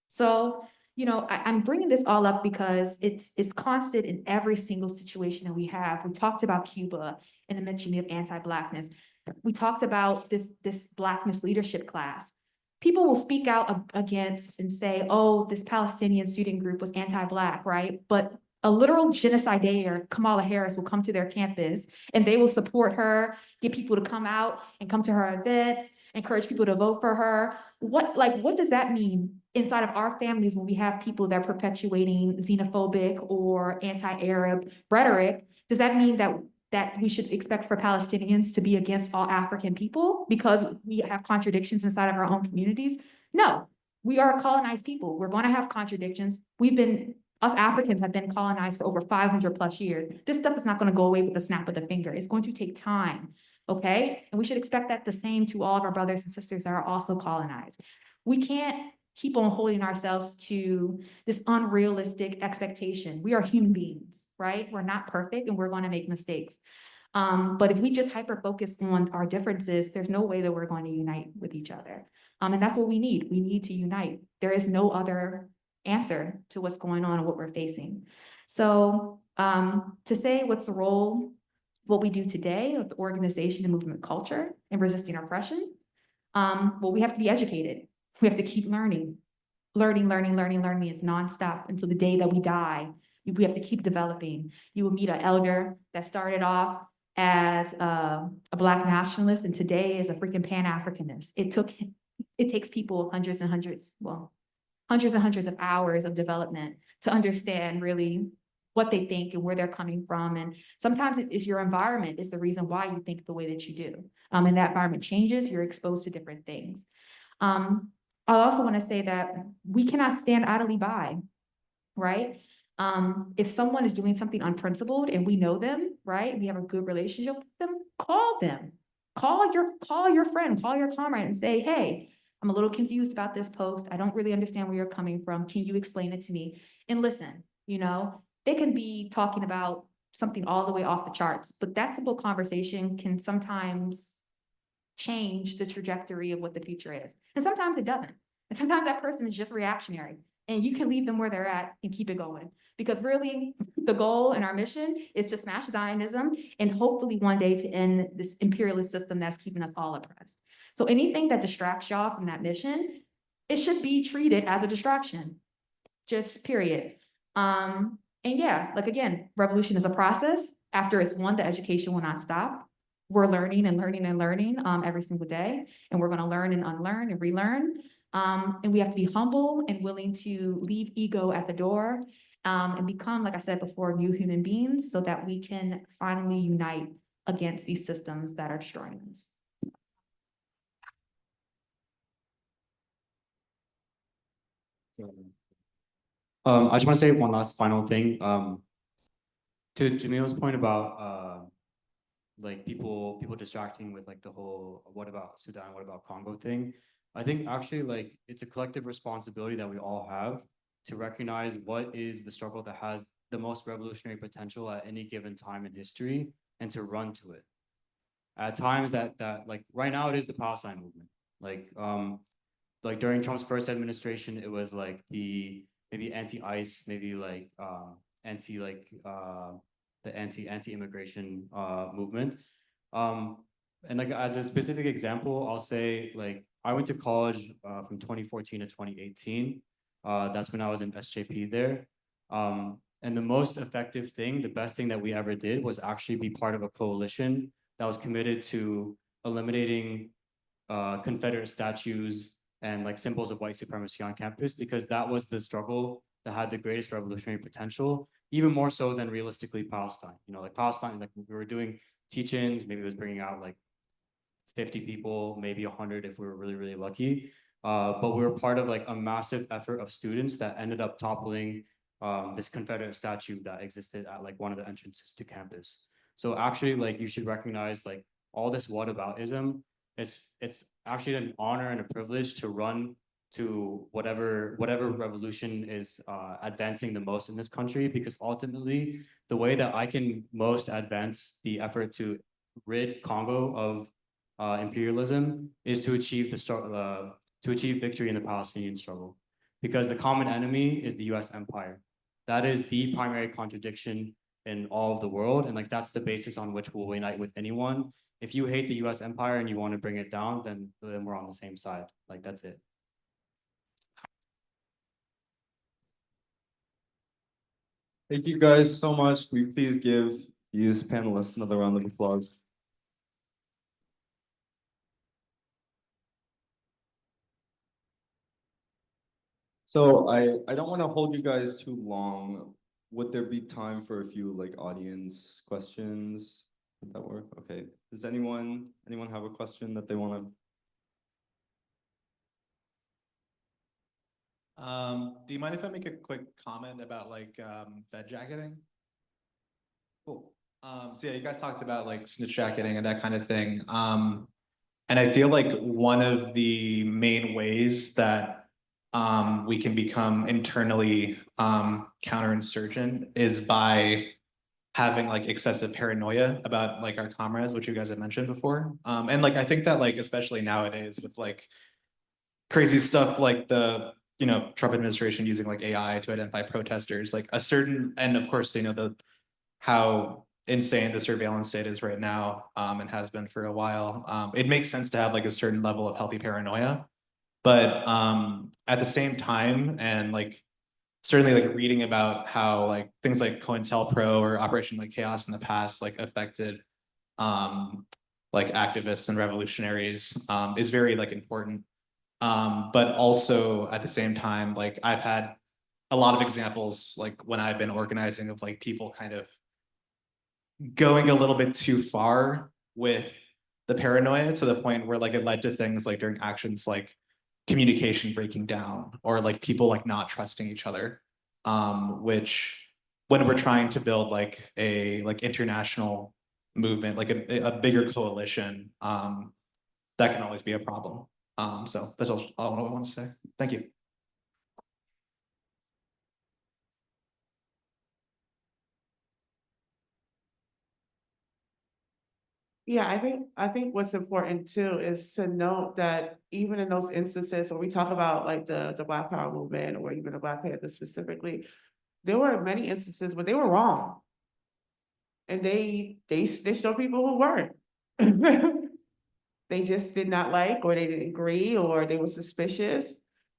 So, you know, I'm bringing this all up because it's constant in every single situation that we have. We talked about Cuba and the mentioning of anti-Blackness. We talked about this Blackness leadership class. People will speak out against and say, oh, this Palestinian student group was anti-Black, right? But a literal genocidaire, Kamala Harris, will come to their campus and they will support her, get people to come out and come to her events, encourage people to vote for her. What does that mean inside of our families when we have people that are perpetuating xenophobic or anti-Arab rhetoric? Does that mean that we should expect for Palestinians to be against all African people because we have contradictions inside of our own communities? No, we are a colonized people. We're going to have contradictions. Us Africans have been colonized for over 500 plus years. This stuff is not going to go away with the snap of the finger. It's going to take time, okay? And we should expect that the same to all of our brothers and sisters that are also colonized. We can't keep on holding ourselves to this unrealistic expectation. We are human beings, right? We're not perfect and we're going to make mistakes. But if we just hyper-focus on our differences, there's no way that we're going to unite with each other. And that's what we need. We need to unite. There is no other answer to what's going on and what we're facing. So to say what's the role, what we do today of the organization and movement culture and resisting oppression, well, we have to be educated. We have to keep learning. Learning is nonstop until the day that we die. We have to keep developing. You will meet an elder that started off as a Black nationalist and today is a freaking Pan-Africanist. It takes people hundreds and hundreds of hours of development to understand really what they think and where they're coming from. And sometimes it is your environment is the reason why you think the way that you do. And that environment changes, you're exposed to different things. I also want to say that we cannot stand idly by, right? If someone is doing something unprincipled and we know them, right? We have a good relationship with them, call them. Call your friend, call your comrade and say, hey, I'm a little confused about this post. I don't really understand where you're coming from. Can you explain it to me? And listen, they can be talking about something all the way off the charts, but that simple conversation can sometimes change the trajectory of what the future is. And sometimes it doesn't. And sometimes that person is just reactionary and you can leave them where they're at and keep it going. Because really the goal and our mission is to smash Zionism and hopefully one day to end this imperialist system that's keeping us all oppressed. So anything that distracts y'all from that mission, it should be treated as a distraction, just period. And yeah, again, revolution is a process. After it's won, the education will not stop. We're learning every single day, and we're gonna learn and unlearn and relearn. And we have to be humble and willing to leave ego at the door and become, like I said before, new human beings so that we can finally unite against these systems that are destroying us. I just want to say one last final thing. To Jamila's point about people distracting with the whole what about Sudan, what about Congo thing. I think actually it's a collective responsibility that we all have to recognize what is the struggle that has the most revolutionary potential at any given time in history and to run to it. At times that right now it is the Palestine movement. During Trump's first administration, it was the maybe anti-ICE, maybe the anti-immigration movement. And as a specific example, I'll say I went to college from 2014 to 2018. That's when I was in SJP there. And the most effective thing, the best thing that we ever did was actually be part of a coalition that was committed to eliminating Confederate statues and symbols of white supremacy on campus, because that was the struggle that had the greatest revolutionary potential, even more so than realistically Palestine. Palestine, we were doing teach-ins, maybe it was bringing out 50 people, maybe 100 if we were really, really lucky. But we were part of a massive effort of students that ended up toppling this Confederate statue that existed at one of the entrances to campus. So actually you should recognize all this whataboutism. It's actually an honor and a privilege to run to whatever revolution is advancing the most in this country, because ultimately the way that I can most advance the effort to rid Congo of imperialism is to achieve victory in the Palestinian struggle, because the common enemy is the US empire. That is the primary contradiction in all of the world, and that's the basis on which we'll unite with anyone. If you hate the US empire and you want to bring it down, then we're on the same side. That's it. Thank you guys so much. Will you please give these panelists another round of applause? So I don't want to hold you guys too long. Would there be time for a few like audience questions? Would that work? Okay. Does anyone have a question that they want to? Do you mind if I make a quick comment about like bed jacketing? Cool. So yeah, you guys talked about like snitch jacketing and that kind of thing. And I feel like one of the main ways that we can become internally counterinsurgent is by having like excessive paranoia about like our comrades, which you guys have mentioned before. And like I think that like especially nowadays with like crazy stuff like the Trump administration using like AI to identify protesters, like a certain, and of course they know how insane the surveillance state is right now, and has been for a while. It makes sense to have like a certain level of healthy paranoia, but at the same time, and like certainly like reading about how like things like COINTELPRO or Operation like Chaos in the past like affected like activists and revolutionaries is very like important. But also at the same time, like I've had a lot of examples, like when I've been organizing, of like people kind of going a little bit too far with the paranoia to the point where like it led to things like during actions like communication breaking down or like people like not trusting each other, which when we're trying to build like a like international movement, like a bigger coalition, that can always be a problem. So that's all I want to say. Thank you. Yeah, I think what's important too is to note that even in those instances where we talk about like the Black Power movement or even the Black Panthers specifically, there were many instances where they were wrong. And they snitched on people who weren't. They just did not like, or they didn't agree, or they were suspicious.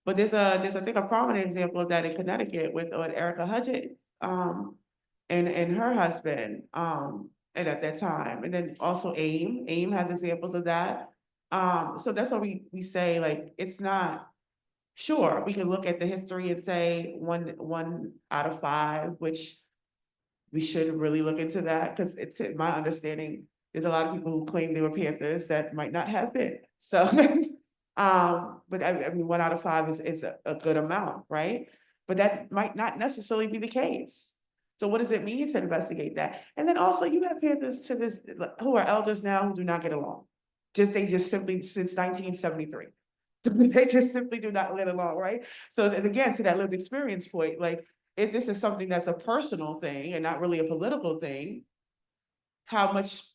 But there's I think a prominent example of that in Connecticut with Erica Hudgett, and her husband, and at that time, and then also AIM. AIM has examples of that. So that's why we say like it's not. Sure, we can look at the history and say one out of five, which we should really look into that because it's my understanding there's a lot of people who claim they were Panthers that might not have been. So, but I mean, 1 out of 5 is a good amount, right? But that might not necessarily be the case. So what does it mean to investigate that? And then also you have Panthers to this who are elders now who do not get along. They just simply since 1973. They just simply do not get along, right? So then again, to that lived experience point, like if this is something that's a personal thing and not really a political thing, how much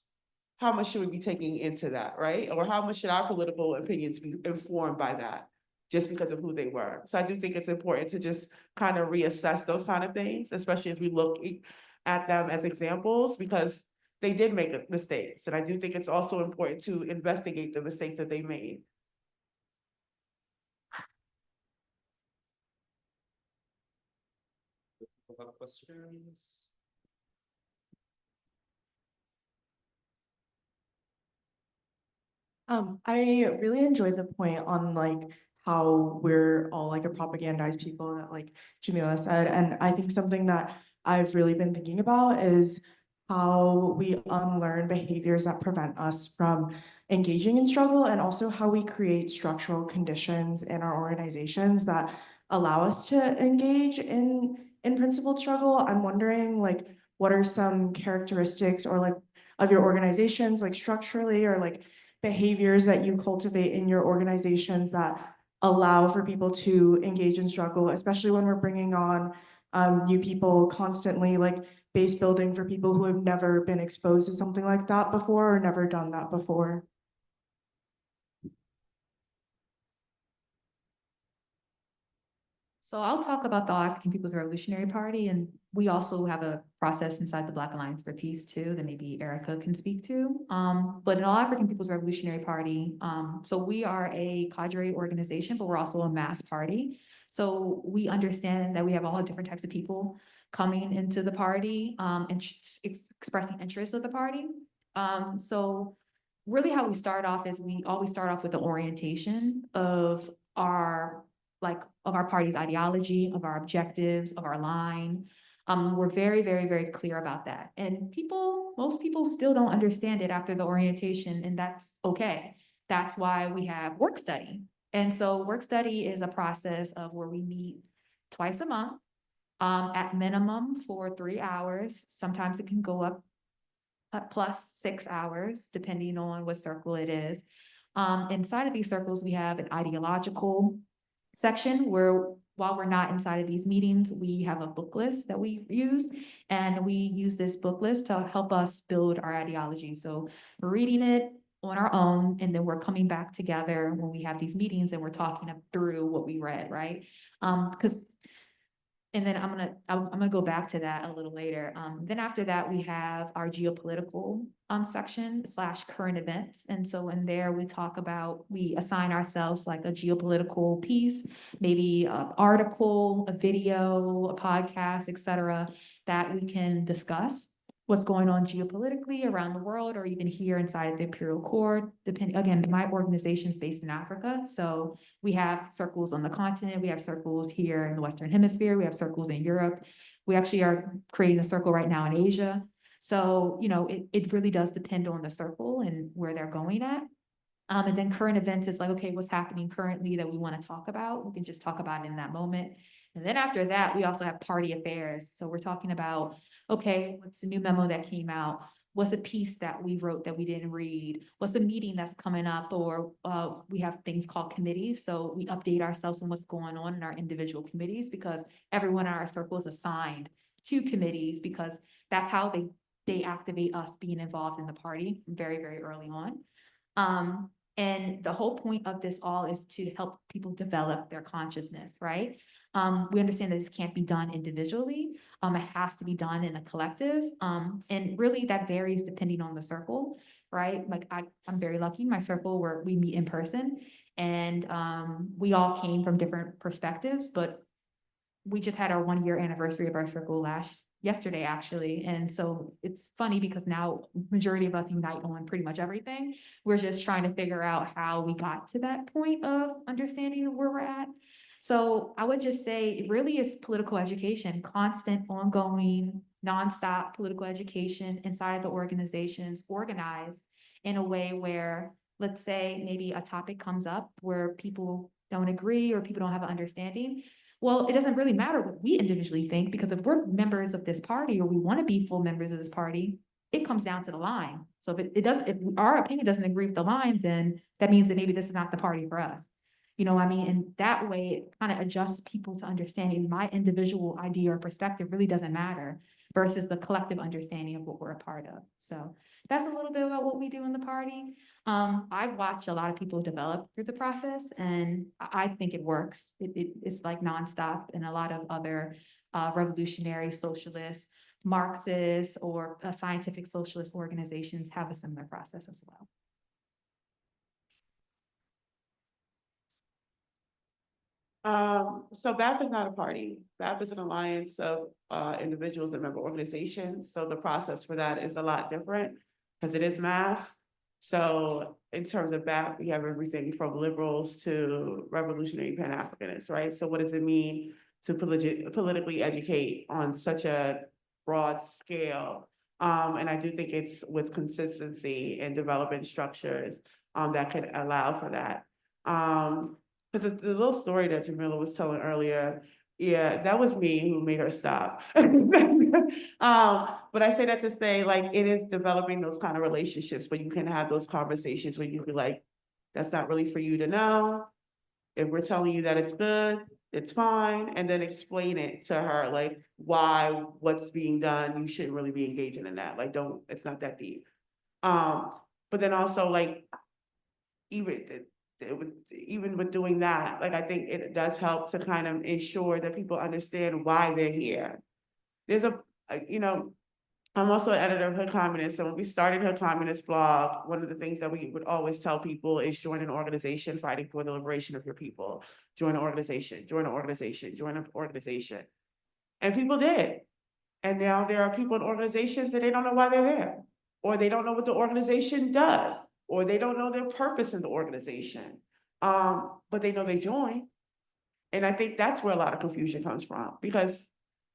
should we be taking into that, right? Or how much should our political opinions be informed by that just because of who they were? So I do think it's important to just kind of reassess those kind of things, especially as we look at them as examples, because they did make mistakes. And I do think it's also important to investigate the mistakes that they made. Have questions? I really enjoyed the point on like how we're all like a propagandized people that like Jamila said. And I think something that I've really been thinking about is how we unlearn behaviors that prevent us from engaging in struggle, and also how we create structural conditions in our organizations that allow us to engage in principled struggle. I'm wondering like what are some characteristics or like of your organizations like structurally, or like behaviors that you cultivate in your organizations that allow for people to engage in struggle, especially when we're bringing on new people constantly, like base building for people who have never been exposed to something like that before or never done that before. So I'll talk about the All African People's Revolutionary Party, and we also have a process inside the Black Alliance for Peace too that maybe Erica can speak to. But in All African People's Revolutionary Party, so we are a cadre organization, but we're also a mass party. So we understand that we have all different types of people coming into the party, and expressing interest of the party. So really how we start off is we always start off with the orientation of our party's ideology, of our objectives, of our line. We're very, very, very clear about that. And most people still don't understand it after the orientation, and that's okay. That's why we have work study. And so work study is a process of where we meet twice a month, at minimum for 3 hours. Sometimes it can go up plus 6 hours, depending on what circle it is. Inside of these circles, we have an ideological section where, while we're not inside of these meetings, we have a book list that we use, and we use this book list to help us build our ideology. So we're reading it on our own, and then we're coming back together when we have these meetings and we're talking through what we read, right? And then I'm gonna go back to that a little later. Then after that, we have our geopolitical section / current events. And so in there, we assign ourselves like a geopolitical piece, maybe an article, a video, a podcast, etc., that we can discuss what's going on geopolitically around the world, or even here inside of the Imperial Court. Again, my organization is based in Africa, so we have circles on the continent, we have circles here in the Western Hemisphere, we have circles in Europe. We actually are creating a circle right now in Asia. So, it really does depend on the circle and where they're going at. And then current events is like, okay, what's happening currently that we want to talk about? We can just talk about it in that moment. And then after that, we also have party affairs. So we're talking about, okay, what's the new memo that came out? What's a piece that we wrote that we didn't read? What's a meeting that's coming up? Or we have things called committees. So we update ourselves on what's going on in our individual committees, because everyone in our circle is assigned to committees, because that's how they activate us being involved in the party very, very early on. And the whole point of this all is to help people develop their consciousness, right? We understand that this can't be done individually. It has to be done in a collective. And really that varies depending on the circle, right? Like I'm very lucky, my circle where we meet in person, and we all came from different perspectives, but we just had our 1-year anniversary of our circle yesterday, actually. And so it's funny because now majority of us unite on pretty much everything. We're just trying to figure out how we got to that point of understanding where we're at. So I would just say it really is political education, constant, ongoing, nonstop political education inside of the organizations, organized in a way where, let's say maybe a topic comes up where people don't agree or people don't have an understanding. Well, it doesn't really matter what we individually think, because if we're members of this party or we want to be full members of this party, it comes down to the line. So if our opinion doesn't agree with the line, then that means that maybe this is not the party for us. You know what I mean? And that way it kind of adjusts people to understanding my individual idea or perspective really doesn't matter versus the collective understanding of what we're a part of. So that's a little bit about what we do in the party. I've watched a lot of people develop through the process, and I think it works. It's like nonstop, and a lot of other revolutionary socialist, Marxist, or scientific socialist organizations have a similar process as well. So BAP is not a party. BAP is an alliance of individuals and member organizations. So the process for that is a lot different because it is mass. So in terms of BAP, we have everything from liberals to revolutionary Pan-Africanists, right? So what does it mean to politically educate on such a broad scale? And I do think it's with consistency and development structures that could allow for that. Because the little story that Jamila was telling earlier, yeah, that was me who made her stop. But I say that to say, like, it is developing those kind of relationships where you can have those conversations where you can be like, that's not really for you to know. If we're telling you that it's good, it's fine. And then explain it to her, like, what's being done, you shouldn't really be engaging in that. Like, it's not that deep. But then also, like, even with doing that, like, I think it does help to kind of ensure that people understand why they're here. There's I'm also an editor of Hood Communist. So when we started Hood Communist blog, one of the things that we would always tell people is join an organization fighting for the liberation of your people. Join an organization, join an organization, join an organization. And people did. And now there are people in organizations that they don't know why they're there, or they don't know what the organization does, or they don't know their purpose in the organization. But they know they joined. And I think that's where a lot of confusion comes from, because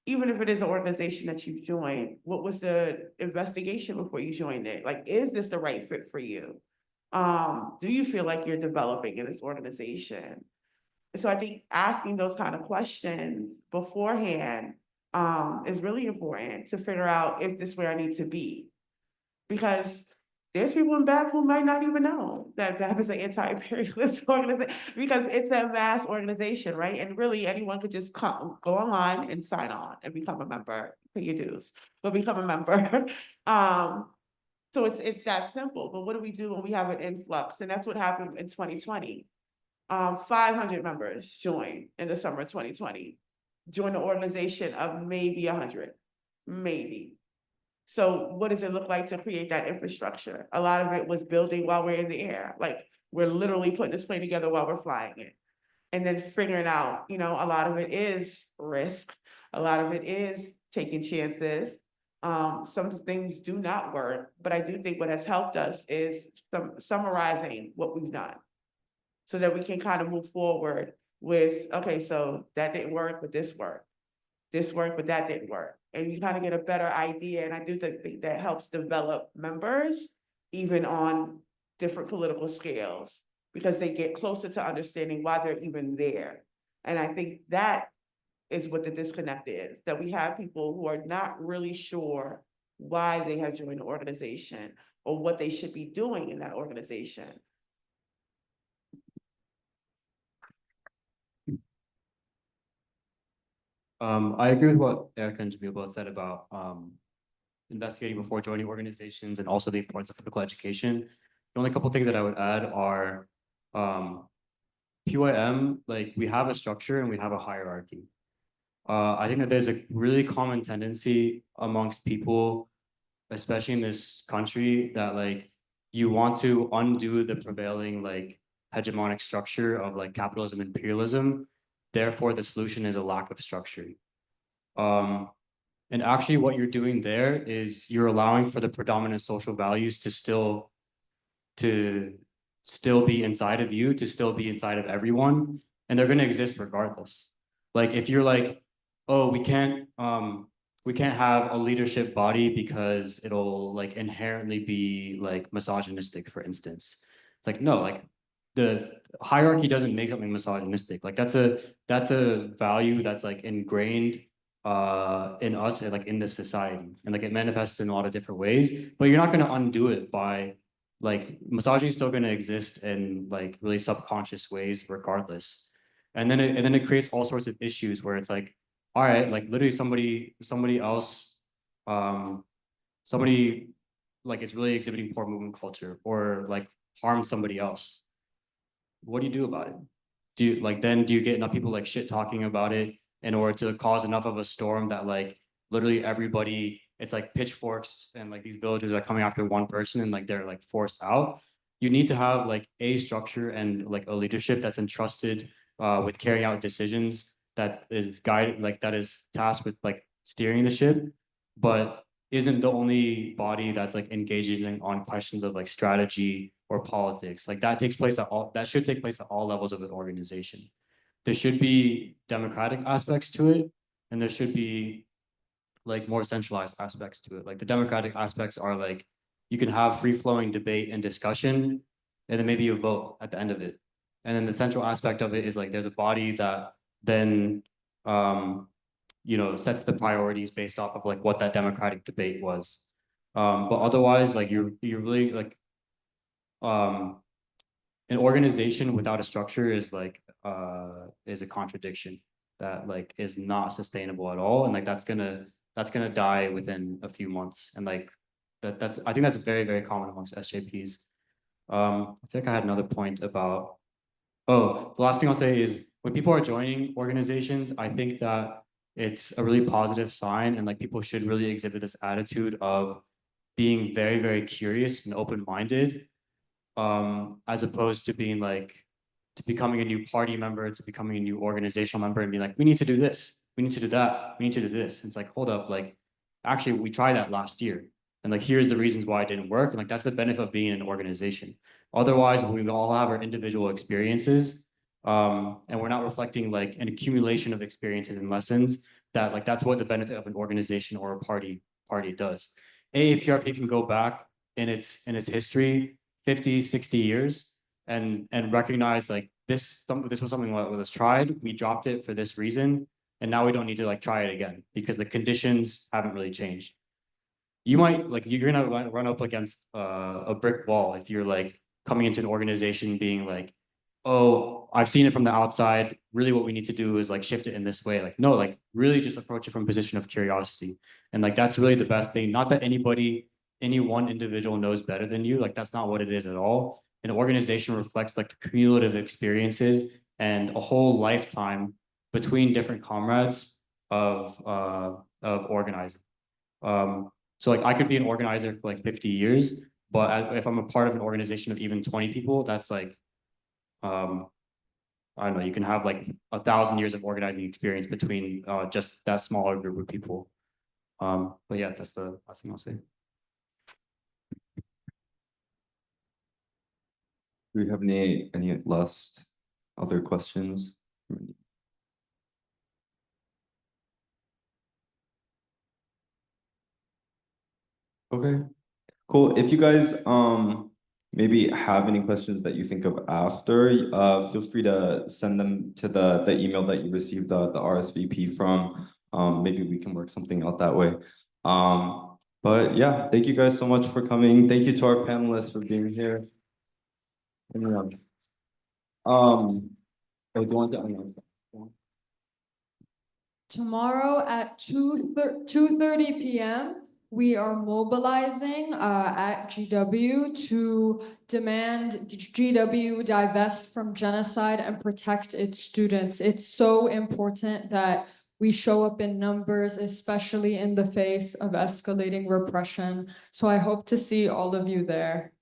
even if it is an organization that you've joined, what was the investigation before you joined it? Like, is this the right fit for you? Do you feel like you're developing in this organization? So I think asking those kind of questions beforehand is really important to figure out, is this where I need to be? Because there's people in BAP who might not even know that BAP is an anti-imperialist organization, because it's a mass organization, right? And really anyone could just go online and sign on and become a member, pay your dues, but become a member. So it's that simple. But what do we do when we have an influx? And that's what happened in 2020. 500 members joined in the summer of 2020, joined an organization of maybe 100, maybe. So what does it look like to create that infrastructure? A lot of it was building while we're in the air. Like, we're literally putting this plane together while we're flying it. And then figuring out, a lot of it is risk. A lot of it is taking chances. Some things do not work, but I do think what has helped us is summarizing what we've done, so that we can kind of move forward with, okay, so that didn't work, but this worked. This worked, but that didn't work. And you kind of get a better idea. And I do think that helps develop members, even on different political scales, because they get closer to understanding why they're even there. And I think that is what the disconnect is, that we have people who are not really sure why they have joined the organization or what they should be doing in that organization. I agree with what Erica and Jamil both said about investigating before joining organizations, and also the importance of political education. The only couple things that I would add are PYM, like, we have a structure and we have a hierarchy. I think that there's a really common tendency amongst people, especially in this country, that like you want to undo the prevailing like hegemonic structure of like capitalism and imperialism. Therefore, the solution is a lack of structure. And actually what you're doing there is you're allowing for the predominant social values to still be inside of you, to still be inside of everyone, and they're going to exist regardless. Like, if you're like, oh, we can't have a leadership body because it'll like inherently be like misogynistic, for instance. It's like, no, like the hierarchy doesn't make something misogynistic. Like, that's a value that's like ingrained in us and like in this society, and like it manifests in a lot of different ways, but you're not going to undo it by like, misogyny is still going to exist in like really subconscious ways regardless. And then it creates all sorts of issues where it's like, all right, like literally somebody else, somebody like is really exhibiting poor movement culture or like harm somebody else. What do you do about it? Do you get enough people like shit talking about it in order to cause enough of a storm that like literally everybody, it's like pitchforks and like these villagers are coming after one person and like they're like forced out? You need to have like a structure and like a leadership that's entrusted with carrying out decisions, that is guided, like that is tasked with like steering the ship, but isn't the only body that's like engaging on questions of like strategy or politics. Like that should take place at all levels of an organization. There should be democratic aspects to it, and there should be like more centralized aspects to it. Like the democratic aspects are like, you can have free-flowing debate and discussion, and then maybe a vote at the end of it. And then the central aspect of it is like, there's a body that then sets the priorities based off of like what that democratic debate was. But otherwise, like you're really like an organization without a structure is like is a contradiction that like is not sustainable at all, and like that's gonna die within a few months. And like I think that's very, very common amongst SJPs. I think I had another point about, the last thing I'll say is, when people are joining organizations, I think that it's a really positive sign, and like people should really exhibit this attitude of being very, very curious and open-minded, as opposed to being like, to becoming a new party member, to becoming a new organizational member and being like, we need to do this, we need to do that, we need to do this. And it's like, hold up, like actually, we tried that last year. And like, here's the reasons why it didn't work. And like, that's the benefit of being in an organization. Otherwise, we all have our individual experiences, and we're not reflecting like an accumulation of experiences and lessons that like, that's what the benefit of an organization or a party does. AAPRP can go back in its history, 50, 60 years, and recognize like this was something that was tried, we dropped it for this reason, and now we don't need to like try it again because the conditions haven't really changed. You might like, you're gonna run up against a brick wall if you're like coming into an organization being like, oh, I've seen it from the outside. Really what we need to do is like shift it in this way. Like, no, like really just approach it from a position of curiosity. And like, that's really the best thing. Not that any one individual knows better than you. Like, that's not what it is at all. An organization reflects like the cumulative experiences and a whole lifetime between different comrades of organizing. So like, I could be an organizer for like 50 years, but if I'm a part of an organization of even 20 people, that's like, I don't know, you can have like 1,000 years of organizing experience between just that smaller group of people. But yeah, that's the last thing I'll say. Do we have any last other questions? Okay, cool. If you guys maybe have any questions that you think of after, feel free to send them to the email that you received the RSVP from. Maybe we can work something out that way. But yeah, thank you guys so much for coming. Thank you to our panelists for being here. And, oh, do you want to announce that? Tomorrow at 2:30 p.m., we are mobilizing at GW to demand GW divest from genocide and protect its students. It's so important that we show up in numbers, especially in the face of escalating repression. So I hope to see all of you there.